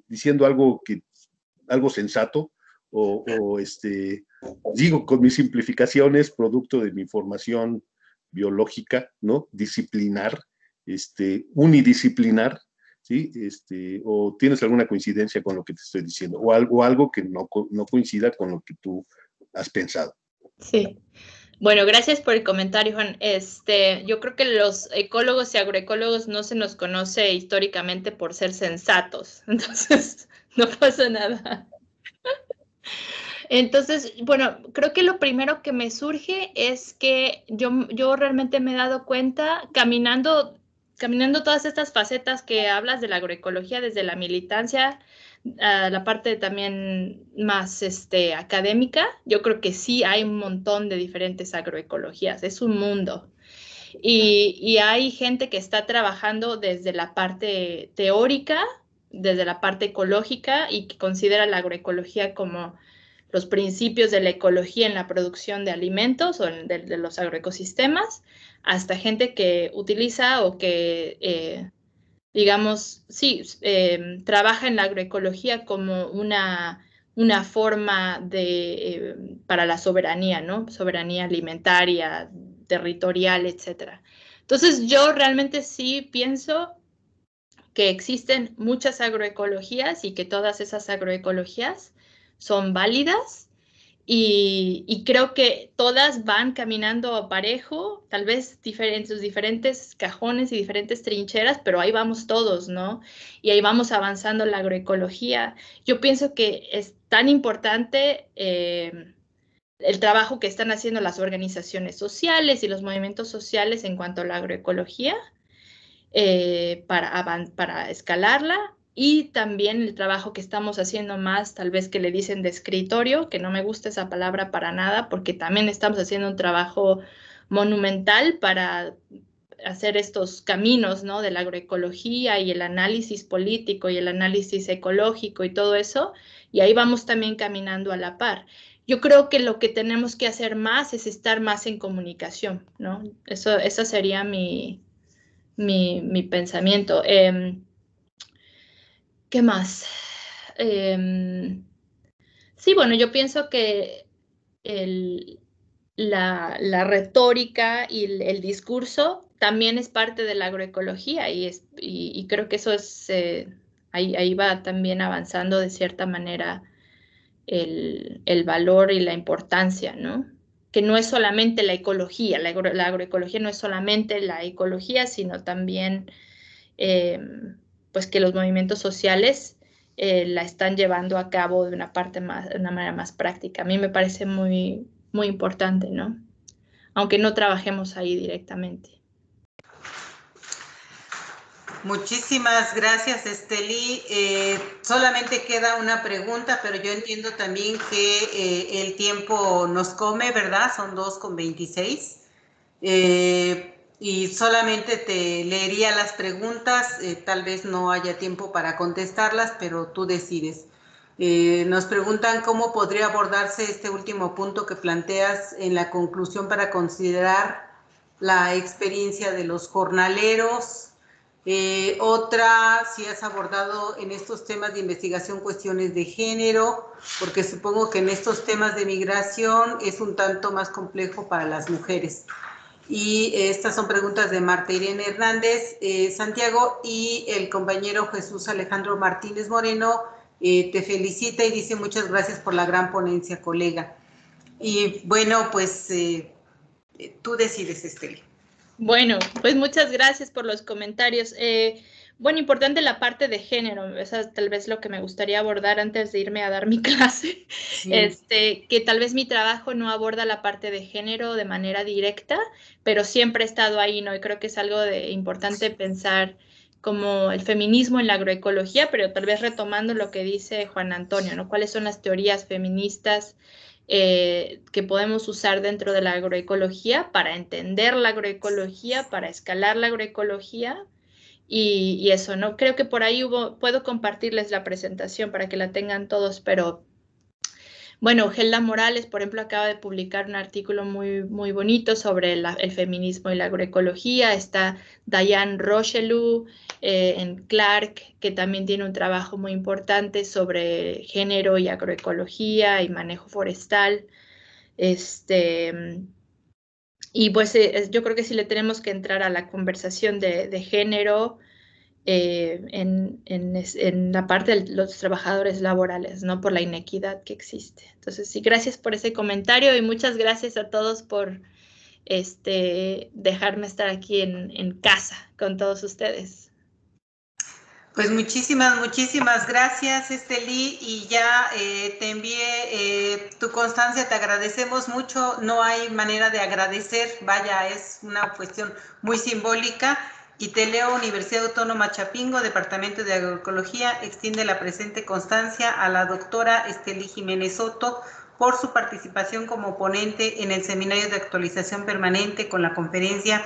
Speaker 4: diciendo algo sensato o digo con mis simplificaciones producto de mi formación biológica, ¿no? Disciplinar, unidisciplinar, ¿sí? ¿O tienes alguna coincidencia con lo que te estoy diciendo? ¿O algo que no coincida con lo que tú has pensado?
Speaker 2: Sí. Bueno, gracias por el comentario, Juan. Yo creo que los ecólogos y agroecólogos no se nos conoce históricamente por ser sensatos, entonces no pasa nada. Entonces, bueno, creo que lo primero que me surge es que yo realmente me he dado cuenta, caminando todas estas facetas que hablas de la agroecología, desde la militancia, a la parte también más académica, yo creo que sí hay un montón de diferentes agroecologías, es un mundo. Y hay gente que está trabajando desde la parte teórica, desde la parte ecológica y que considera la agroecología como los principios de la ecología en la producción de alimentos o de los agroecosistemas, hasta gente que utiliza o que, digamos, sí, trabaja en la agroecología como una forma para la soberanía, ¿no? Soberanía alimentaria, territorial, etcétera. Entonces, yo realmente sí pienso que existen muchas agroecologías y que todas esas agroecologías son válidas y creo que todas van caminando parejo, tal vez sus diferentes cajones y diferentes trincheras, pero ahí vamos todos, ¿no? Y ahí vamos avanzando la agroecología. Yo pienso que es tan importante el trabajo que están haciendo las organizaciones sociales y los movimientos sociales en cuanto a la agroecología para escalarla, y también el trabajo que estamos haciendo más, tal vez que le dicen de escritorio, que no me gusta esa palabra para nada, porque también estamos haciendo un trabajo monumental para hacer estos caminos, ¿no? De la agroecología y el análisis político y el análisis ecológico y todo eso, y ahí vamos también caminando a la par. Yo creo que lo que tenemos que hacer más es estar más en comunicación, ¿no? Eso sería mi pensamiento. ¿Qué más? Sí, bueno, yo pienso que la retórica y el discurso también es parte de la agroecología y creo que eso es, ahí va también avanzando de cierta manera el valor y la importancia, ¿no? Que no es solamente la ecología, la agroecología no es solamente la ecología, sino también pues que los movimientos sociales la están llevando a cabo de una manera más práctica. A mí me parece muy, muy importante, ¿no? Aunque no trabajemos ahí directamente.
Speaker 1: Muchísimas gracias, Esteli. Solamente queda una pregunta, pero yo entiendo también que el tiempo nos come, ¿verdad? Son 2:26. Y solamente te leería las preguntas, tal vez no haya tiempo para contestarlas, pero tú decides. Nos preguntan cómo podría abordarse este último punto que planteas en la conclusión para considerar la experiencia de los jornaleros. Otra, si has abordado en estos temas de investigación cuestiones de género, porque supongo que en estos temas de migración es un tanto más complejo para las mujeres. Y estas son preguntas de Marta Irene Hernández, Santiago, y el compañero Jesús Alejandro Martínez Moreno te felicita y dice muchas gracias por la gran ponencia, colega. Y bueno, pues tú decides, Esteli.
Speaker 2: Bueno, pues muchas gracias por los comentarios. Bueno, importante la parte de género, esa es tal vez lo que me gustaría abordar antes de irme a dar mi clase, sí. Que tal vez mi trabajo no aborda la parte de género de manera directa, pero siempre he estado ahí, ¿no? Y creo que es algo importante pensar como el feminismo en la agroecología, pero tal vez retomando lo que dice Juan Antonio, ¿no? ¿Cuáles son las teorías feministas que podemos usar dentro de la agroecología para entender la agroecología, para escalar la agroecología y eso, ¿no? Creo que por ahí puedo compartirles la presentación para que la tengan todos, pero bueno, Gelda Morales, por ejemplo, acaba de publicar un artículo muy, muy bonito sobre el feminismo y la agroecología. Está Diane Rocheleau en Clark, que también tiene un trabajo muy importante sobre género y agroecología y manejo forestal. Y pues yo creo que sí le tenemos que entrar a la conversación de género en la parte de los trabajadores laborales, ¿no? Por la inequidad que existe. Entonces, sí, gracias por ese comentario y muchas gracias a todos por dejarme estar aquí en casa con todos ustedes.
Speaker 1: Pues muchísimas gracias, Estelí, y ya te envié tu constancia, te agradecemos mucho, no hay manera de agradecer, vaya, es una cuestión muy simbólica, y te leo: Universidad Autónoma Chapingo, Departamento de Agroecología, extiende la presente constancia a la doctora Estelí Jiménez Soto por su participación como ponente en el Seminario de Actualización Permanente con la conferencia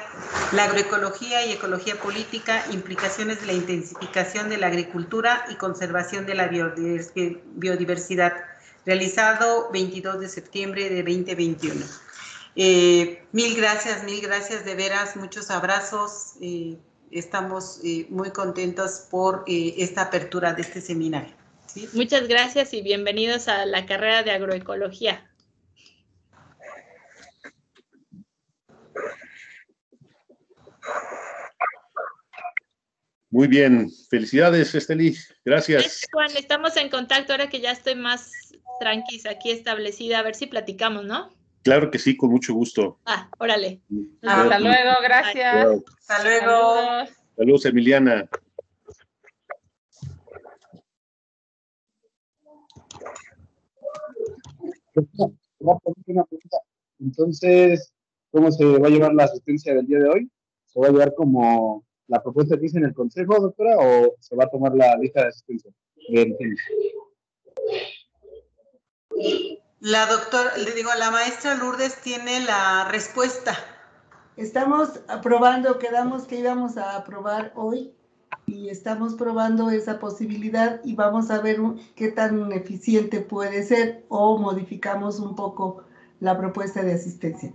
Speaker 1: La agroecología y ecología política, implicaciones de la intensificación de la agricultura y conservación de la biodiversidad, realizado 22 de septiembre de 2021. Mil gracias de veras, muchos abrazos, estamos muy contentos por esta apertura de este seminario. ¿Sí?
Speaker 2: Muchas gracias y bienvenidos a la carrera de agroecología.
Speaker 4: Muy bien, felicidades, Estelí, gracias.
Speaker 2: Juan, estamos en contacto ahora que ya estoy más tranquila aquí establecida, a ver si platicamos, ¿no?
Speaker 4: Claro que sí, con mucho gusto.
Speaker 2: Órale.
Speaker 3: Hasta luego, gracias.
Speaker 1: Bye. Hasta luego.
Speaker 3: Saludos.
Speaker 4: Saludos, Emiliana.
Speaker 5: Una pregunta. Entonces, ¿cómo se va a llevar la asistencia del día de hoy? ¿Se va a llevar como la propuesta que hice en el consejo, doctora, o se va a tomar la lista de asistencia?
Speaker 1: La doctora, le digo, la maestra Lourdes tiene la respuesta.
Speaker 6: Estamos aprobando, quedamos que íbamos a aprobar hoy y estamos probando esa posibilidad y vamos a ver qué tan eficiente puede ser o modificamos un poco la propuesta de asistencia.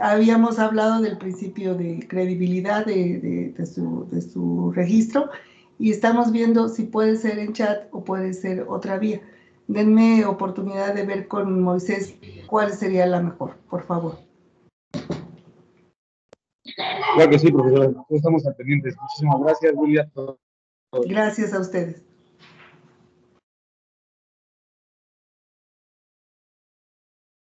Speaker 6: Habíamos hablado del principio de credibilidad de su registro y estamos viendo si puede ser en chat o puede ser otra vía. Denme oportunidad de ver con Moisés cuál sería la mejor, por favor.
Speaker 5: Claro que sí, profesor. Estamos al pendiente. Muchísimas gracias, Julia.
Speaker 6: Gracias a ustedes.